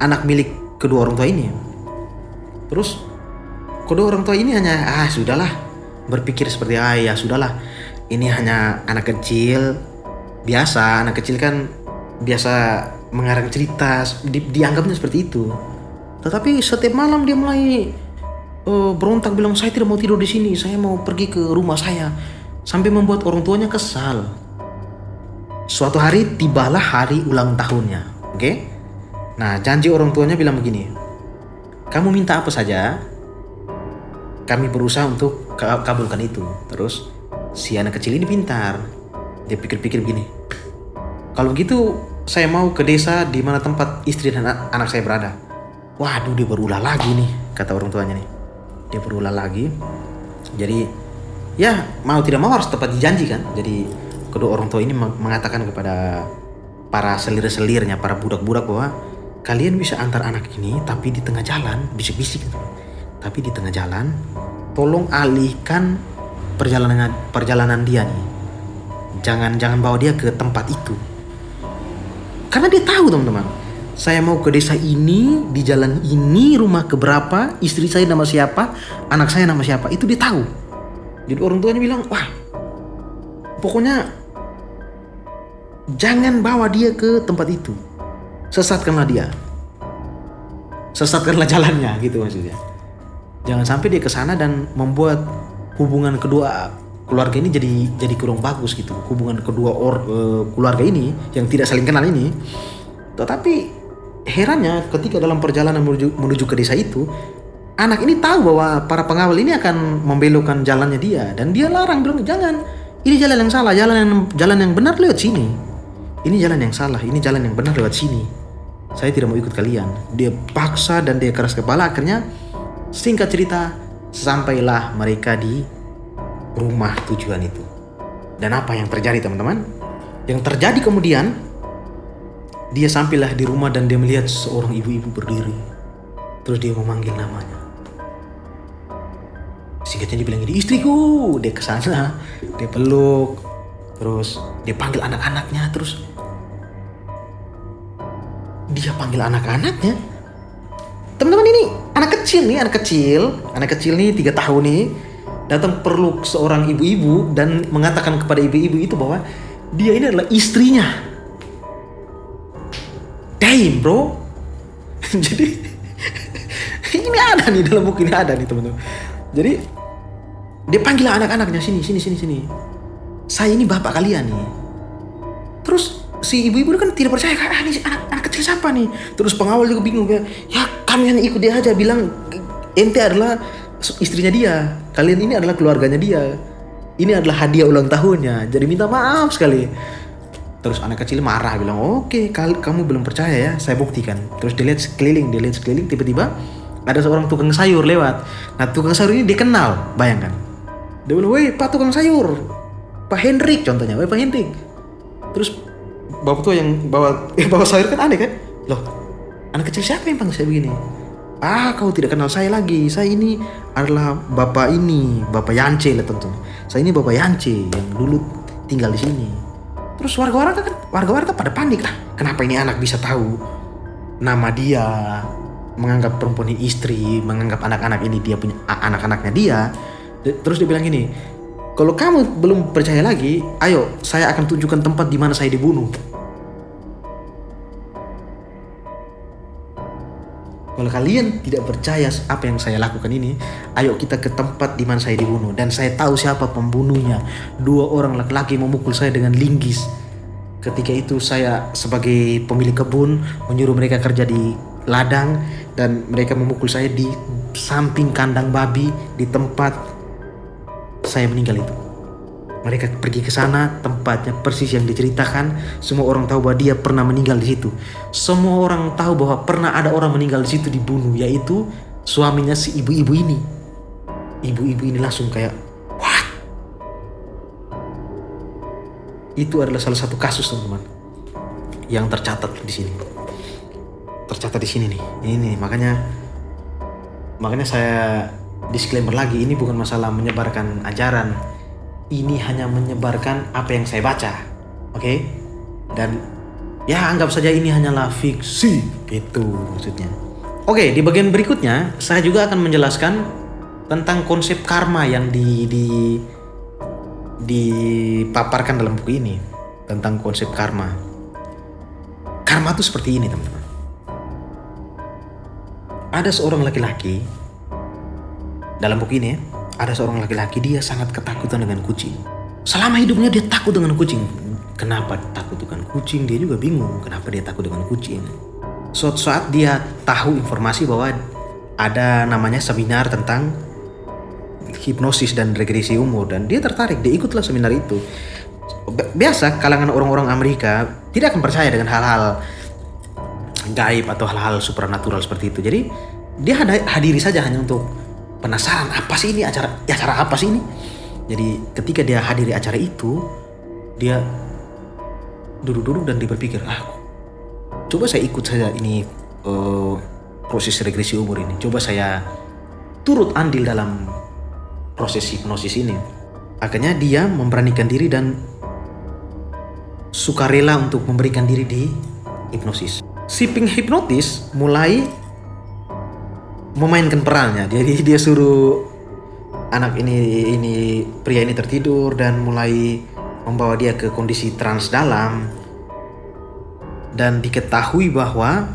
anak milik kedua orang tua ini. Terus kedua orang tua ini hanya sudahlah, berpikir seperti ya sudahlah, ini hanya anak kecil biasa. Anak kecil kan biasa mengarang cerita, dianggapnya seperti itu. Tetapi setiap malam dia mulai berontak, bilang saya tidak mau tidur di sini, saya mau pergi ke rumah saya, sampai membuat orang tuanya kesal. Suatu hari tibalah hari ulang tahunnya, oke? Nah, janji orang tuanya bilang begini, kamu minta apa saja, kami berusaha untuk kabulkan itu. Terus si anak kecil ini pintar, dia pikir-pikir begini, kalau gitu saya mau ke desa di mana tempat istri dan anak saya berada. Waduh, dia berulah lagi nih, kata orang tuanya nih. Dia berulah lagi. Jadi ya mau tidak mau harus tepat janji kan. Jadi kedua orang tua ini mengatakan kepada para selir-selirnya, para budak-budak, bahwa kalian bisa antar anak ini, tapi di tengah jalan, bisik-bisik, tapi di tengah jalan tolong alihkan perjalanan dia nih. Jangan bawa dia ke tempat itu. Karena dia tahu, teman-teman, saya mau ke desa ini, di jalan ini, rumah keberapa, istri saya nama siapa, anak saya nama siapa, itu dia tahu. Jadi orang tuanya bilang, wah, pokoknya jangan bawa dia ke tempat itu, sesatkanlah dia, sesatkanlah jalannya, gitu maksudnya. Jangan sampai dia ke sana dan membuat hubungan kedua keluarga ini jadi kurang bagus gitu. Hubungan kedua keluarga ini yang tidak saling kenal ini. Tetapi herannya ketika dalam perjalanan menuju ke desa itu, anak ini tahu bahwa para pengawal ini akan membelokkan jalannya dia, dan dia larang, bilang jangan, ini jalan yang salah, jalan yang benar lewat sini. Ini jalan yang salah, ini jalan yang benar lewat sini. Saya tidak mau ikut kalian. Dia paksa dan dia keras kepala. Akhirnya singkat cerita, sampailah mereka di rumah tujuan itu. Dan apa yang terjadi, teman-teman? Yang terjadi kemudian, dia sampailah di rumah dan dia melihat seorang ibu-ibu berdiri. Terus dia memanggil namanya. Singkatnya dia bilang ini, istriku. Dia kesana, dia peluk. Terus dia panggil anak-anaknya. Terus dia panggil anak-anaknya. Teman-teman, ini anak kecil nih 3 tahun nih, datang peluk seorang ibu-ibu dan mengatakan kepada ibu-ibu itu bahwa dia ini adalah istrinya. Damn, bro. Jadi ini ada nih, dalam buku ini ada nih, teman-teman. Jadi dia panggil anak-anaknya, sini. Saya ini bapak kalian nih. Terus si ibu-ibu kan tidak percaya, ini anak kecil siapa nih? Terus pengawal juga bingung, ya kalian ikut dia aja, bilang ente adalah istrinya dia, kalian ini adalah keluarganya dia, ini adalah hadiah ulang tahunnya, jadi minta maaf sekali. Terus anak kecil marah, bilang oke, kamu belum percaya ya, saya buktikan. Terus dia lihat sekeliling, tiba-tiba ada seorang tukang sayur lewat. Nah, tukang sayur ini dia kenal, bayangkan. Dia bilang, weh Pak tukang sayur, Pak Hendrik contohnya, weh Pak Hendrik. Terus bapak tua yang bawa sayur kan aneh kan, loh anak kecil siapa yang panggil saya begini? Kau tidak kenal saya lagi, saya ini adalah bapak Yance lah tentu. Saya ini bapak Yance yang dulu tinggal di sini. Terus warga-warga pada panik lah. Kenapa ini anak bisa tahu nama dia, menganggap perempuan ini istri, menganggap anak-anak ini dia punya anak-anaknya dia. Terus dia bilang gini, kalau kamu belum percaya lagi, ayo saya akan tunjukkan tempat di mana saya dibunuh. Kalau kalian tidak percaya apa yang saya lakukan ini, ayo kita ke tempat di mana saya dibunuh. Dan saya tahu siapa pembunuhnya. 2 orang laki-laki memukul saya dengan linggis. Ketika itu saya sebagai pemilik kebun menyuruh mereka kerja di ladang, dan mereka memukul saya di samping kandang babi di tempat saya meninggal itu. Mereka pergi ke sana, tempatnya persis yang diceritakan. Semua orang tahu bahwa dia pernah meninggal di situ. Semua orang tahu bahwa pernah ada orang meninggal di situ dibunuh, yaitu suaminya si ibu-ibu ini. Ibu-ibu ini langsung kayak, what? Itu adalah salah satu kasus, teman-teman, yang tercatat di sini. Tercatat di sini nih. Ini makanya saya disclaimer lagi, ini bukan masalah menyebarkan ajaran. Ini hanya menyebarkan apa yang saya baca. Oke? Dan ya anggap saja ini hanyalah fiksi. Itu maksudnya. Oke, di bagian berikutnya saya juga akan menjelaskan tentang konsep karma yang dipaparkan dalam buku ini. Tentang konsep karma. Karma itu seperti ini, teman-teman. Ada seorang laki-laki dalam buku ini ya, ada seorang laki-laki, dia sangat ketakutan dengan kucing. Selama hidupnya dia takut dengan kucing. Kenapa takut dengan kucing? Dia juga bingung kenapa dia takut dengan kucing. Suatu saat dia tahu informasi bahwa ada namanya seminar tentang hipnosis dan regresi umur, dan dia tertarik, dia ikutlah seminar itu. Biasa kalangan orang-orang Amerika tidak akan percaya dengan hal-hal gaib atau hal-hal supranatural seperti itu. Jadi dia hadiri saja hanya untuk penasaran, apa sih ini acara apa sih ini. Jadi ketika dia hadiri acara itu, dia duduk-duduk dan dia berpikir, coba saya ikut saja ini proses regresi umur ini. Coba saya turut andil dalam proses hipnosis ini. Akhirnya dia memberanikan diri dan sukarela untuk memberikan diri di hipnosis. Si penghipnotis mulai memainkan perannya. Jadi dia suruh anak ini pria ini tertidur dan mulai membawa dia ke kondisi trans dalam, dan diketahui bahwa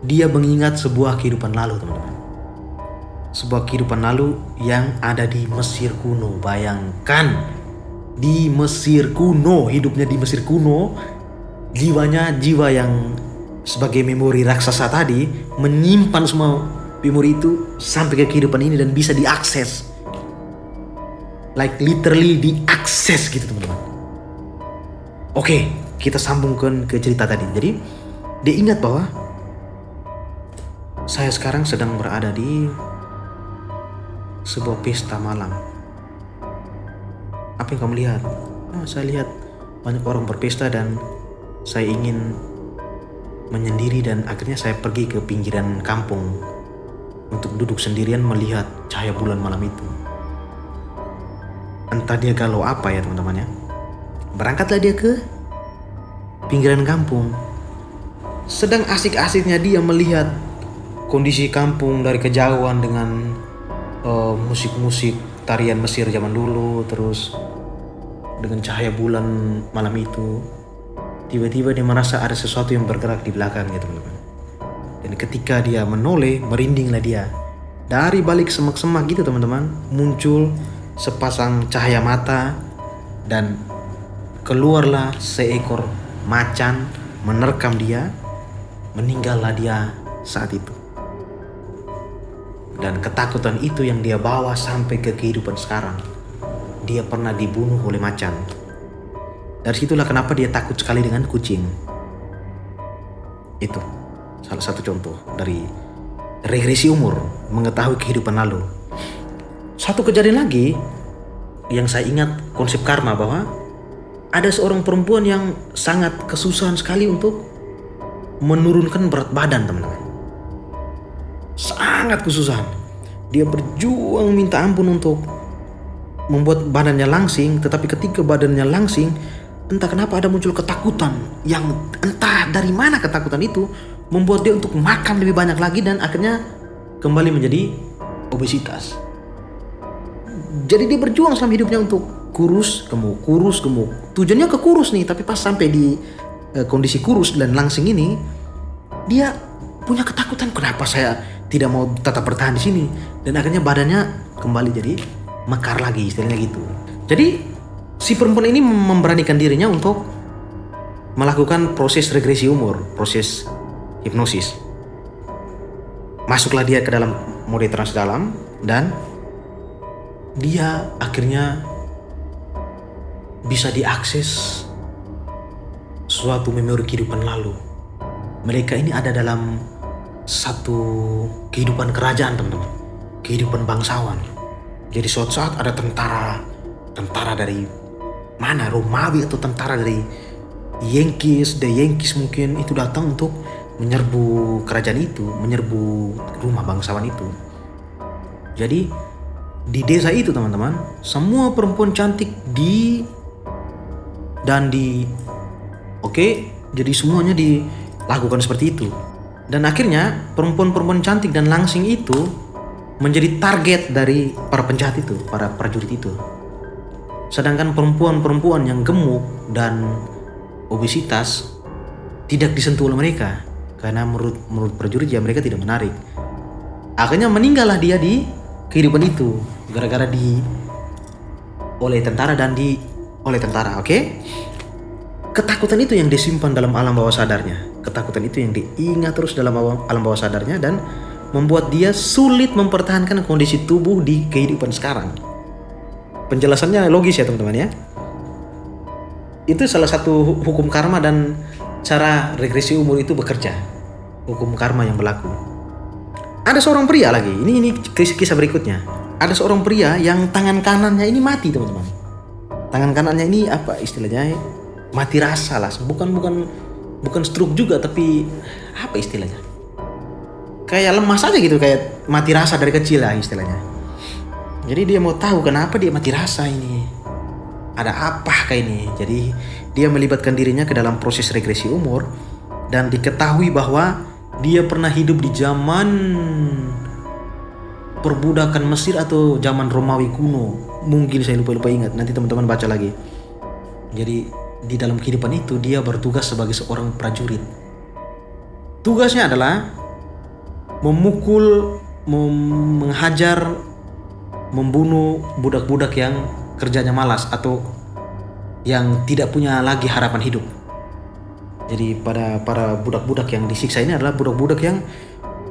dia mengingat sebuah kehidupan lalu, teman-teman. Sebuah kehidupan lalu yang ada di Mesir kuno. Bayangkan, di Mesir kuno, hidupnya di Mesir kuno, jiwa yang sebagai memori raksasa tadi menyimpan semua memori itu sampai ke kehidupan ini dan bisa diakses. Like literally diakses gitu, teman-teman. Oke, kita sambungkan ke cerita tadi. Jadi dia ingat bahwa saya sekarang sedang berada di sebuah pesta malam. Apa yang kamu lihat? Saya lihat banyak orang berpesta dan saya ingin menyendiri, dan akhirnya saya pergi ke pinggiran kampung untuk duduk sendirian melihat cahaya bulan malam itu. Entah dia galau apa ya, teman-teman ya. Berangkatlah dia ke pinggiran kampung. Sedang asik-asiknya dia melihat kondisi kampung dari kejauhan dengan musik-musik tarian Mesir zaman dulu, terus dengan cahaya bulan malam itu. Tiba-tiba dia merasa ada sesuatu yang bergerak di belakangnya, teman-teman. Dan ketika dia menoleh, merindinglah dia. Dari balik semak-semak gitu, teman-teman, muncul sepasang cahaya mata dan keluarlah seekor macan menerkam dia. Meninggallah dia saat itu. Dan ketakutan itu yang dia bawa sampai ke kehidupan sekarang. Dia pernah dibunuh oleh macan. Dari situlah kenapa dia takut sekali dengan kucing. Itu salah satu contoh dari regresi umur, mengetahui kehidupan lalu. Satu kejadian lagi yang saya ingat konsep karma, bahwa ada seorang perempuan yang sangat kesusahan sekali untuk menurunkan berat badan, teman-teman. Sangat kesusahan. Dia berjuang minta ampun untuk membuat badannya langsing, tetapi ketika badannya langsing, entah kenapa ada muncul ketakutan yang entah dari mana ketakutan itu membuat dia untuk makan lebih banyak lagi dan akhirnya kembali menjadi obesitas. Jadi dia berjuang selama hidupnya untuk kurus gemuk. Tujuannya ke kurus nih, tapi pas sampai di kondisi kurus dan langsing ini, dia punya ketakutan, kenapa saya tidak mau tetap bertahan di sini, dan akhirnya badannya kembali jadi mekar lagi, istilahnya gitu. Jadi si perempuan ini memberanikan dirinya untuk melakukan proses regresi umur, proses hipnosis. Masuklah dia ke dalam mode trans dalam dan dia akhirnya bisa diakses suatu memori kehidupan lalu. Mereka ini ada dalam satu kehidupan kerajaan, teman-teman, kehidupan bangsawan. Jadi suatu saat ada tentara dari mana, Romawi atau tentara dari The Yankees mungkin, itu datang untuk menyerbu kerajaan itu, menyerbu rumah bangsawan itu. Jadi di desa itu, teman-teman, semua perempuan cantik jadi semuanya dilakukan seperti itu. Dan akhirnya perempuan-perempuan cantik dan langsing itu menjadi target dari para penjahat itu, para prajurit itu. Sedangkan perempuan-perempuan yang gemuk dan obesitas tidak disentuh oleh mereka, karena menurut prajurit ya mereka tidak menarik. Akhirnya meninggallah dia di kehidupan itu gara-gara oleh tentara. Oke? Ketakutan itu yang disimpan dalam alam bawah sadarnya. Ketakutan itu yang diingat terus dalam alam bawah sadarnya dan membuat dia sulit mempertahankan kondisi tubuh di kehidupan sekarang. Penjelasannya logis ya, teman-teman ya. Itu salah satu hukum karma dan cara regresi umur itu bekerja. Hukum karma yang berlaku. Ada seorang pria lagi. Ini kisah berikutnya. Ada seorang pria yang tangan kanannya ini mati, teman-teman. Tangan kanannya ini apa istilahnya? Mati rasa lah. Bukan stroke juga, tapi apa istilahnya? Kayak lemas aja gitu, kayak mati rasa dari kecil lah istilahnya. Jadi dia mau tahu kenapa dia mati rasa ini. Ada apa kayak ini? Jadi dia melibatkan dirinya ke dalam proses regresi umur dan diketahui bahwa dia pernah hidup di zaman perbudakan Mesir atau zaman Romawi kuno. Mungkin saya lupa ingat, nanti teman-teman baca lagi. Jadi di dalam kehidupan itu dia bertugas sebagai seorang prajurit. Tugasnya adalah memukul, menghajar, membunuh budak-budak yang kerjanya malas atau yang tidak punya lagi harapan hidup. Jadi para budak-budak yang disiksa ini adalah budak-budak yang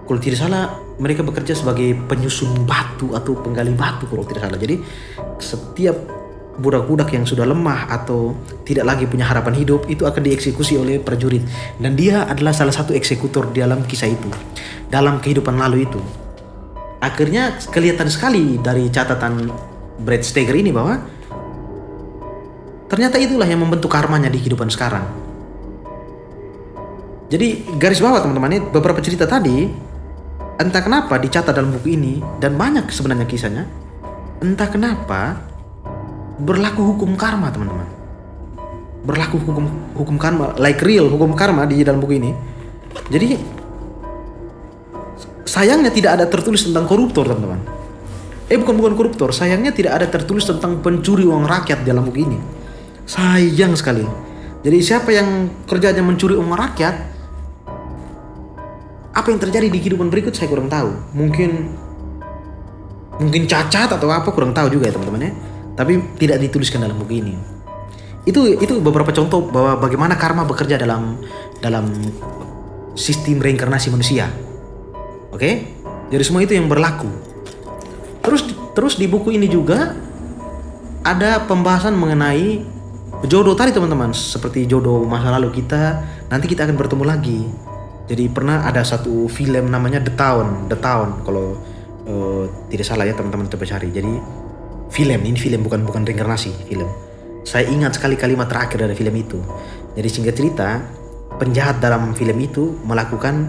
kalau tidak salah mereka bekerja sebagai penyusun batu atau penggali batu kalau tidak salah. Jadi setiap budak-budak yang sudah lemah atau tidak lagi punya harapan hidup itu akan dieksekusi oleh prajurit. Dan dia adalah salah satu eksekutor di dalam kisah itu, dalam kehidupan lalu itu. Akhirnya kelihatan sekali dari catatan Brad Steiger ini bahwa ternyata itulah yang membentuk karmanya di kehidupan sekarang. Jadi garis bawah, teman-teman, ini beberapa cerita tadi entah kenapa dicatat dalam buku ini dan banyak sebenarnya kisahnya. Entah kenapa berlaku hukum karma, teman-teman. Berlaku hukum karma, like real hukum karma di dalam buku ini. Jadi sayangnya tidak ada tertulis tentang koruptor, teman-teman. Bukan koruptor. Sayangnya tidak ada tertulis tentang pencuri uang rakyat dalam buku ini. Sayang sekali. Jadi siapa yang kerjanya mencuri uang rakyat, apa yang terjadi di kehidupan berikut saya kurang tahu. Mungkin cacat atau apa, kurang tahu juga ya, teman-teman ya. Tapi tidak dituliskan dalam buku ini. Itu beberapa contoh bahwa bagaimana karma bekerja dalam sistem reinkarnasi manusia. Oke? Jadi semua itu yang berlaku. Terus di buku ini juga ada pembahasan mengenai jodoh tadi, teman-teman. Seperti jodoh masa lalu kita, nanti kita akan bertemu lagi. Jadi pernah ada satu film namanya The Town kalau tidak salah ya, teman-teman coba cari. Jadi ini film bukan reinkarnasi, film. Saya ingat sekali kalimat terakhir dari film itu. Jadi singkat cerita, penjahat dalam film itu melakukan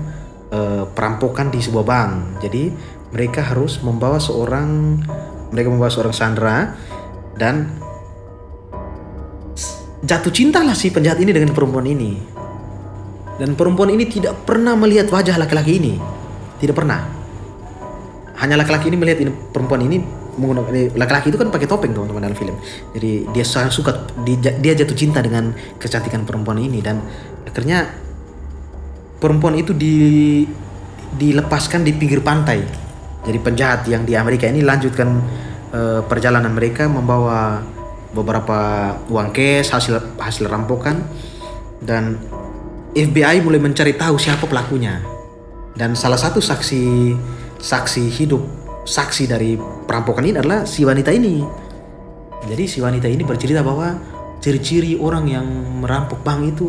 perampokan di sebuah bank. Jadi mereka harus membawa seorang sandera dan jatuh cintalah si penjahat ini dengan perempuan ini. Dan perempuan ini tidak pernah melihat wajah laki-laki ini. Tidak pernah. Hanya laki-laki ini melihat perempuan ini menggunakan, laki-laki itu kan pakai topeng, teman-teman, dalam film. Jadi dia sangat suka, dia jatuh cinta dengan kecantikan perempuan ini. Dan akhirnya perempuan itu dilepaskan di pinggir pantai. Jadi penjahat yang di Amerika ini lanjutkan perjalanan mereka membawa beberapa uang cash hasil rampokan, dan FBI mulai mencari tahu siapa pelakunya. Dan salah satu saksi dari perampokan ini adalah si wanita ini. Jadi si wanita ini bercerita bahwa ciri-ciri orang yang merampok bank itu,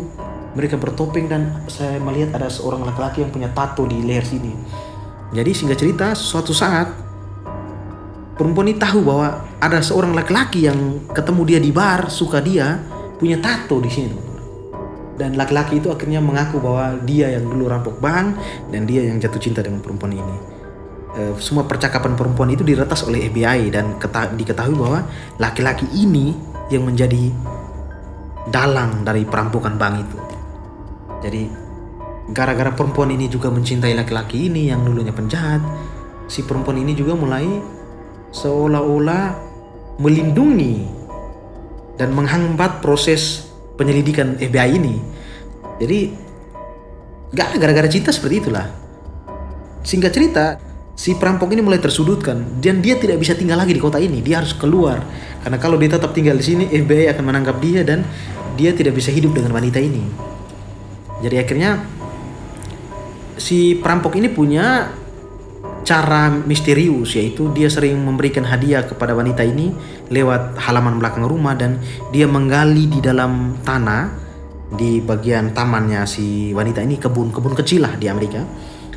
mereka bertopeng dan saya melihat ada seorang laki-laki yang punya tato di leher sini. Jadi singkat cerita, suatu saat perempuan ini tahu bahwa ada seorang laki-laki yang ketemu dia di bar, suka dia, punya tato di sini. Dan laki-laki itu akhirnya mengaku bahwa dia yang dulu rampok bank dan dia yang jatuh cinta dengan perempuan ini. Semua percakapan perempuan itu diretas oleh FBI dan diketahui bahwa laki-laki ini yang menjadi dalang dari perampokan bank itu. Jadi gara-gara perempuan ini juga mencintai laki-laki ini yang dulunya penjahat, si perempuan ini juga mulai seolah-olah melindungi dan menghambat proses penyelidikan FBI ini. Jadi gara-gara cinta seperti itulah. Singkat cerita, si perampok ini mulai tersudutkan dan dia tidak bisa tinggal lagi di kota ini. Dia harus keluar karena kalau dia tetap tinggal di sini, FBI akan menangkap dia dan dia tidak bisa hidup dengan wanita ini. Jadi akhirnya si perampok ini punya cara misterius, yaitu dia sering memberikan hadiah kepada wanita ini lewat halaman belakang rumah dan dia menggali di dalam tanah di bagian tamannya si wanita ini, kebun kecil lah di Amerika.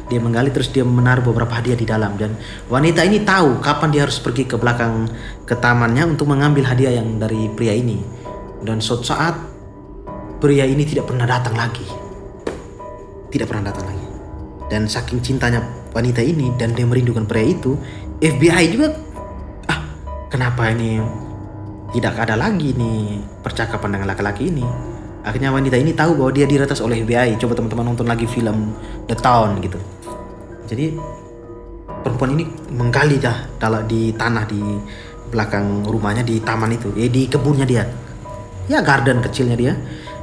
Dia menggali terus dia menaruh beberapa hadiah di dalam dan wanita ini tahu kapan dia harus pergi ke belakang ke tamannya untuk mengambil hadiah yang dari pria ini. Dan suatu saat pria ini tidak pernah datang lagi. Dan saking cintanya wanita ini dan dia merindukan pria itu, FBI juga kenapa ini tidak ada lagi nih percakapan dengan laki-laki ini. Akhirnya wanita ini tahu bahwa dia diretas oleh FBI. Coba teman-teman nonton lagi film The Town gitu. Jadi perempuan ini menggali di tanah di belakang rumahnya, di taman itu, di kebunnya dia, ya garden kecilnya dia.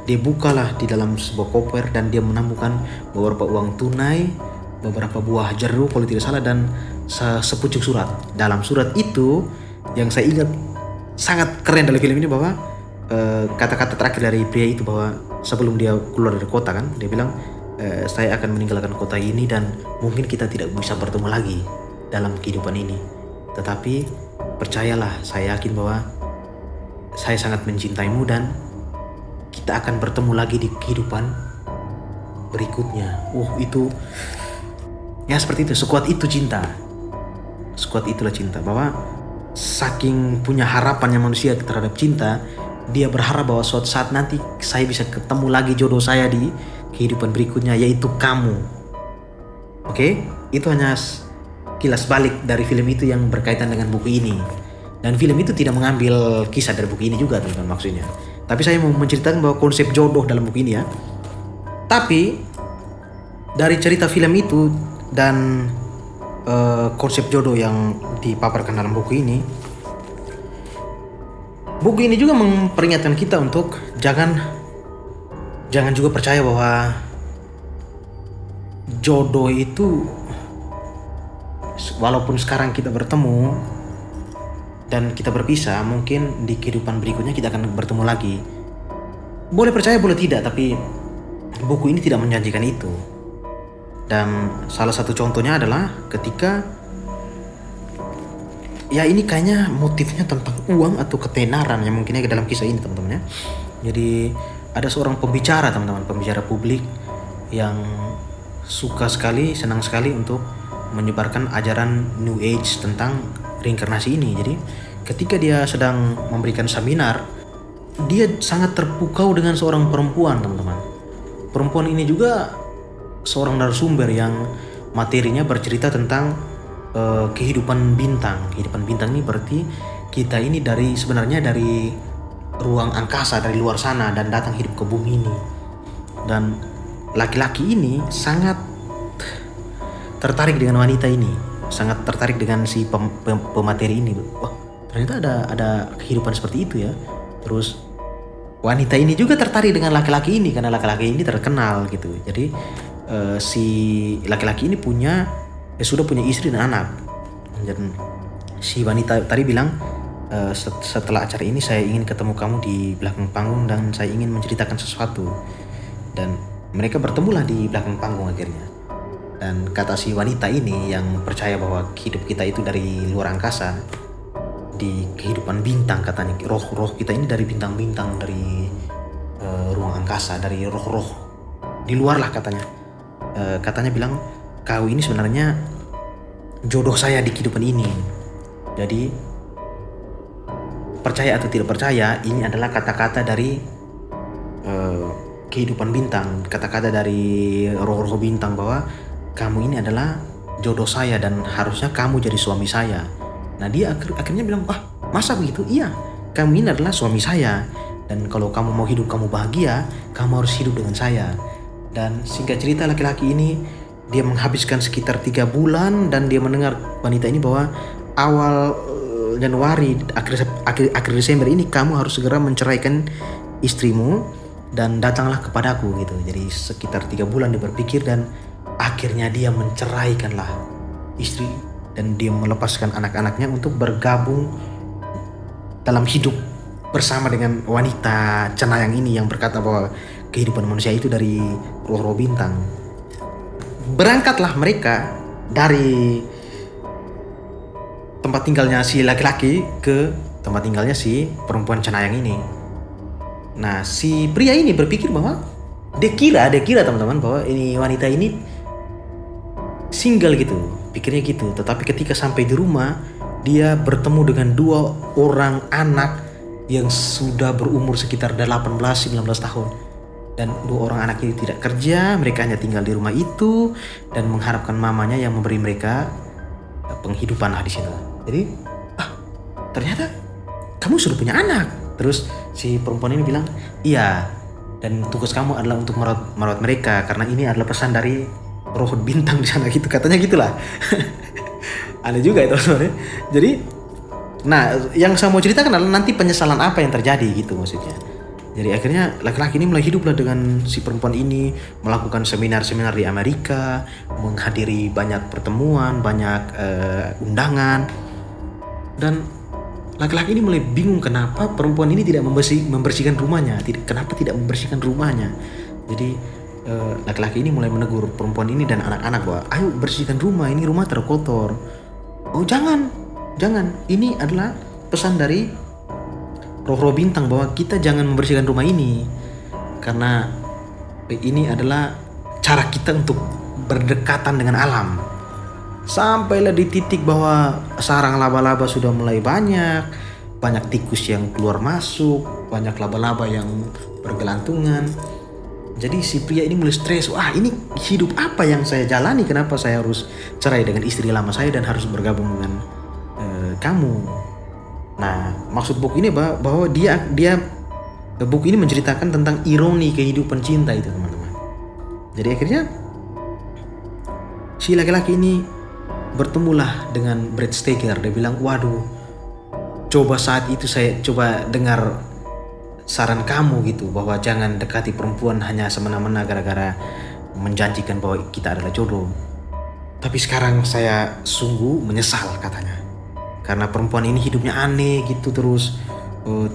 Dia bukalah di dalam sebuah koper dan dia menemukan beberapa uang tunai, beberapa buah jeruk kalau tidak salah, dan sepucuk surat. Dalam surat itu yang saya ingat sangat keren dalam film ini bahwa kata-kata terakhir dari pria itu bahwa sebelum dia keluar dari kota kan, dia bilang saya akan meninggalkan kota ini dan mungkin kita tidak bisa bertemu lagi dalam kehidupan ini. Tetapi percayalah, saya yakin bahwa saya sangat mencintaimu dan kita akan bertemu lagi di kehidupan berikutnya. Itu ya seperti itu, sekuat itu cinta. Sekuat itulah cinta, bahwa saking punya harapannya manusia terhadap cinta, dia berharap bahwa suatu saat nanti saya bisa ketemu lagi jodoh saya di kehidupan berikutnya, yaitu kamu. Oke? Itu hanya kilas balik dari film itu yang berkaitan dengan buku ini. Dan film itu tidak mengambil kisah dari buku ini juga, teman-teman, maksudnya. Tapi saya mau menceritakan bahwa konsep jodoh dalam buku ini ya. Tapi dari cerita film itu dan konsep jodoh yang dipaparkan dalam buku ini juga memperingatkan kita untuk jangan juga percaya bahwa jodoh itu walaupun sekarang kita bertemu dan kita berpisah, mungkin di kehidupan berikutnya kita akan bertemu lagi. Boleh percaya boleh tidak, tapi buku ini tidak menjanjikan itu. Dan salah satu contohnya adalah ketika, ya ini kayaknya motifnya tentang uang atau ketenaran yang mungkinnya ke dalam kisah ini, teman-teman ya. Jadi ada seorang pembicara, teman-teman, pembicara publik yang senang sekali untuk menyebarkan ajaran New Age tentang reinkarnasi ini. Jadi ketika dia sedang memberikan seminar, dia sangat terpukau dengan seorang perempuan, teman-teman. Perempuan ini juga seorang narasumber yang materinya bercerita tentang kehidupan bintang. Kehidupan bintang ini berarti kita ini sebenarnya dari ruang angkasa, dari luar sana dan datang hidup ke bumi ini. Dan laki-laki ini sangat tertarik dengan wanita ini, sangat tertarik dengan si pemateri ini. Wah, ternyata ada kehidupan seperti itu ya. Terus wanita ini juga tertarik dengan laki-laki ini karena laki-laki ini terkenal gitu. Jadi si laki-laki ini sudah punya istri dan anak. Dan si wanita tadi bilang, setelah acara ini saya ingin ketemu kamu di belakang panggung dan saya ingin menceritakan sesuatu. Dan mereka bertemulah di belakang panggung akhirnya. Dan kata si wanita ini yang percaya bahwa hidup kita itu dari luar angkasa, di kehidupan bintang katanya. Roh-roh kita ini dari bintang-bintang, dari ruang angkasa, dari roh-roh di luar lah katanya. Katanya bilang kau ini sebenarnya jodoh saya di kehidupan ini. Jadi percaya atau tidak percaya, ini adalah kata-kata dari kehidupan bintang, kata-kata dari roh-roh bintang bahwa kamu ini adalah jodoh saya dan harusnya kamu jadi suami saya. Nah dia akhirnya bilang, ah masa begitu? Iya, kamu ini adalah suami saya dan kalau kamu mau hidup kamu bahagia, kamu harus hidup dengan saya. Dan singkat cerita laki-laki ini dia menghabiskan sekitar 3 bulan dan dia mendengar wanita ini bahwa awal Januari akhir Desember ini kamu harus segera menceraikan istrimu dan datanglah kepadaku gitu. Jadi sekitar 3 bulan dia berpikir dan akhirnya dia menceraikanlah istri dan dia melepaskan anak-anaknya untuk bergabung dalam hidup bersama dengan wanita cenayang ini yang berkata bahwa kehidupan manusia itu dari roh-roh bintang. Berangkatlah mereka dari tempat tinggalnya si laki-laki ke tempat tinggalnya si perempuan cenayang ini. Nah si pria ini berpikir bahwa dia kira teman-teman bahwa ini wanita ini single gitu, pikirnya gitu. Tetapi ketika sampai di rumah dia bertemu dengan 2 orang anak yang sudah berumur sekitar 18-19 tahun. Dan 2 orang anak ini tidak kerja, mereka hanya tinggal di rumah itu dan mengharapkan mamanya yang memberi mereka penghidupan lah di situ. Jadi, ternyata kamu sudah punya anak. Terus si perempuan ini bilang, iya. Dan tugas kamu adalah untuk merawat mereka karena ini adalah pesan dari roh bintang di sana gitu. Katanya gitulah. Aneh juga itu sebenarnya. Jadi, nah yang saya mau ceritakan adalah nanti penyesalan apa yang terjadi gitu maksudnya. Jadi akhirnya laki-laki ini mulai hiduplah dengan si perempuan ini, melakukan seminar-seminar di Amerika, menghadiri banyak pertemuan, banyak undangan. Dan laki-laki ini mulai bingung kenapa perempuan ini tidak membersihkan rumahnya, kenapa tidak membersihkan rumahnya. Jadi laki-laki ini mulai menegur perempuan ini dan anak-anak bahwa ayo bersihkan rumah, ini rumah terkotor. Oh jangan, ini adalah pesan dari roh-roh bintang bahwa kita jangan membersihkan rumah ini karena ini adalah cara kita untuk berdekatan dengan alam. Sampailah di titik bahwa sarang laba-laba sudah mulai banyak tikus yang keluar masuk, banyak laba-laba yang bergelantungan. Jadi si pria ini mulai stres, wah ini hidup apa yang saya jalani, kenapa saya harus cerai dengan istri lama saya dan harus bergabung dengan kamu. Nah, maksud buku ini bahwa dia buku ini menceritakan tentang ironi kehidupan cinta itu, teman-teman. Jadi akhirnya si laki-laki ini bertemulah dengan Brad Steiger. Dia bilang, waduh, coba saat itu saya coba dengar saran kamu gitu bahwa jangan dekati perempuan hanya semena-mena gara-gara menjanjikan bahwa kita adalah jodoh. Tapi sekarang saya sungguh menyesal katanya. Karena perempuan ini hidupnya aneh gitu terus,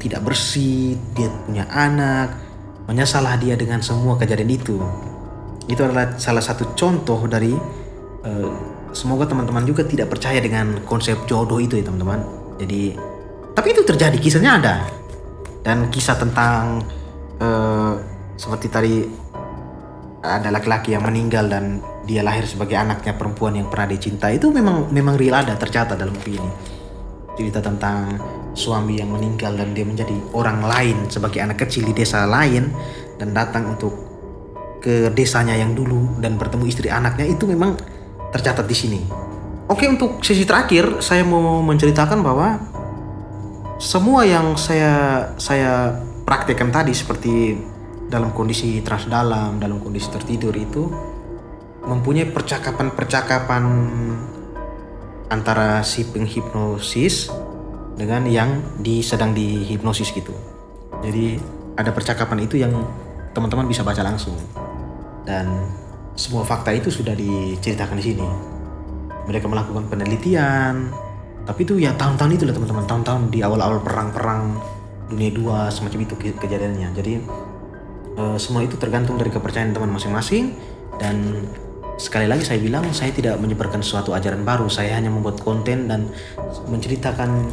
tidak bersih, dia punya anak, menyesallah dia dengan semua kejadian itu. Itu adalah salah satu contoh dari semoga teman-teman juga tidak percaya dengan konsep jodoh itu ya teman-teman. Jadi, tapi itu terjadi, kisahnya ada. Dan kisah tentang seperti tadi ada laki-laki yang meninggal dan dia lahir sebagai anaknya perempuan yang pernah dicintai, itu memang real ada, tercatat dalam buku ini. Cerita tentang suami yang meninggal dan dia menjadi orang lain sebagai anak kecil di desa lain dan datang untuk ke desanya yang dulu dan bertemu istri anaknya, itu memang tercatat di sini. Oke, untuk sesi terakhir saya mau menceritakan bahwa semua yang saya praktekkan tadi seperti dalam kondisi trans dalam kondisi tertidur itu mempunyai percakapan antara si penghipnosis dengan yang sedang dihipnosis gitu. Jadi ada percakapan itu yang teman-teman bisa baca langsung. Dan semua fakta itu sudah diceritakan di sini. Mereka melakukan penelitian, tapi itu ya tahun-tahun itu lah teman-teman, tahun-tahun di awal-awal perang dunia 2 semacam itu kejadiannya. Jadi semua itu tergantung dari kepercayaan teman masing-masing. Dan sekali lagi saya bilang, saya tidak menyebarkan suatu ajaran baru. Saya hanya membuat konten dan menceritakan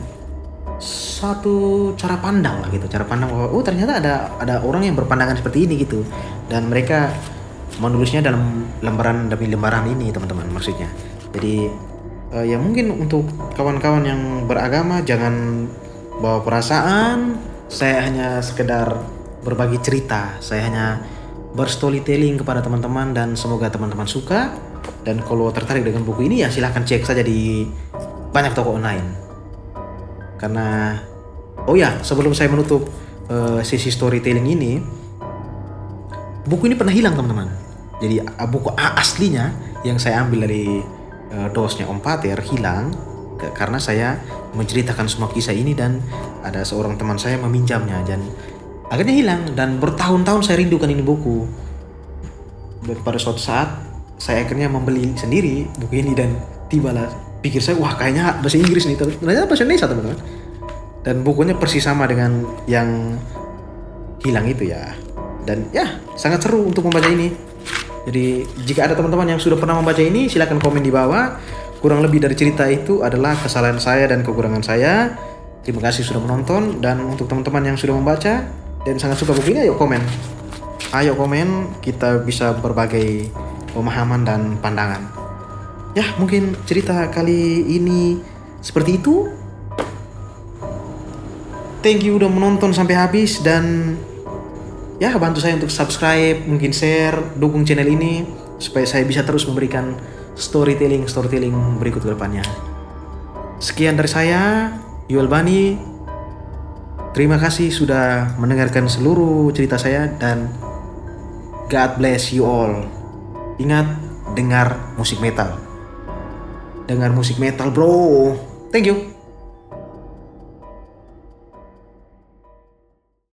satu cara pandang lah gitu, cara pandang bahwa oh ternyata ada orang yang berpandangan seperti ini gitu, dan mereka menulisnya dalam lembaran demi lembaran ini teman-teman, maksudnya. Jadi ya mungkin untuk kawan-kawan yang beragama jangan bawa perasaan. Saya hanya sekedar berbagi cerita, saya hanya berstorytelling kepada teman-teman, dan semoga teman-teman suka. Dan kalau tertarik dengan buku ini ya silahkan cek saja di banyak toko online. Karena oh ya, sebelum saya menutup sesi storytelling ini, buku ini pernah hilang teman-teman. Jadi buku aslinya yang saya ambil dari dosnya Om Pater hilang karena saya menceritakan semua kisah ini, dan ada seorang teman saya meminjamnya dan akhirnya hilang, dan bertahun-tahun saya rindukan ini buku. Dan pada suatu saat saya akhirnya membeli sendiri buku ini, dan tibalah pikir saya, wah kayaknya bahasa Inggris nih, ternyata bahasa Indonesia teman-teman. Dan bukunya persis sama dengan yang hilang itu ya. Dan ya sangat seru untuk membaca ini. Jadi jika ada teman-teman yang sudah pernah membaca ini, silakan komen di bawah. Kurang lebih dari cerita itu adalah kesalahan saya dan kekurangan saya. Terima kasih sudah menonton, dan untuk teman-teman yang sudah membaca dan sangat suka buku ini, ayo komen. Ayo komen, kita bisa berbagai pemahaman dan pandangan. Ya, mungkin cerita kali ini seperti itu. Thank you udah menonton sampai habis, dan ya bantu saya untuk subscribe, mungkin share, dukung channel ini supaya saya bisa terus memberikan storytelling berikut ke depannya. Sekian dari saya, Yuel Bani. Terima kasih sudah mendengarkan seluruh cerita saya, dan God bless you all. Ingat, dengar musik metal. Dengar musik metal, bro. Thank you.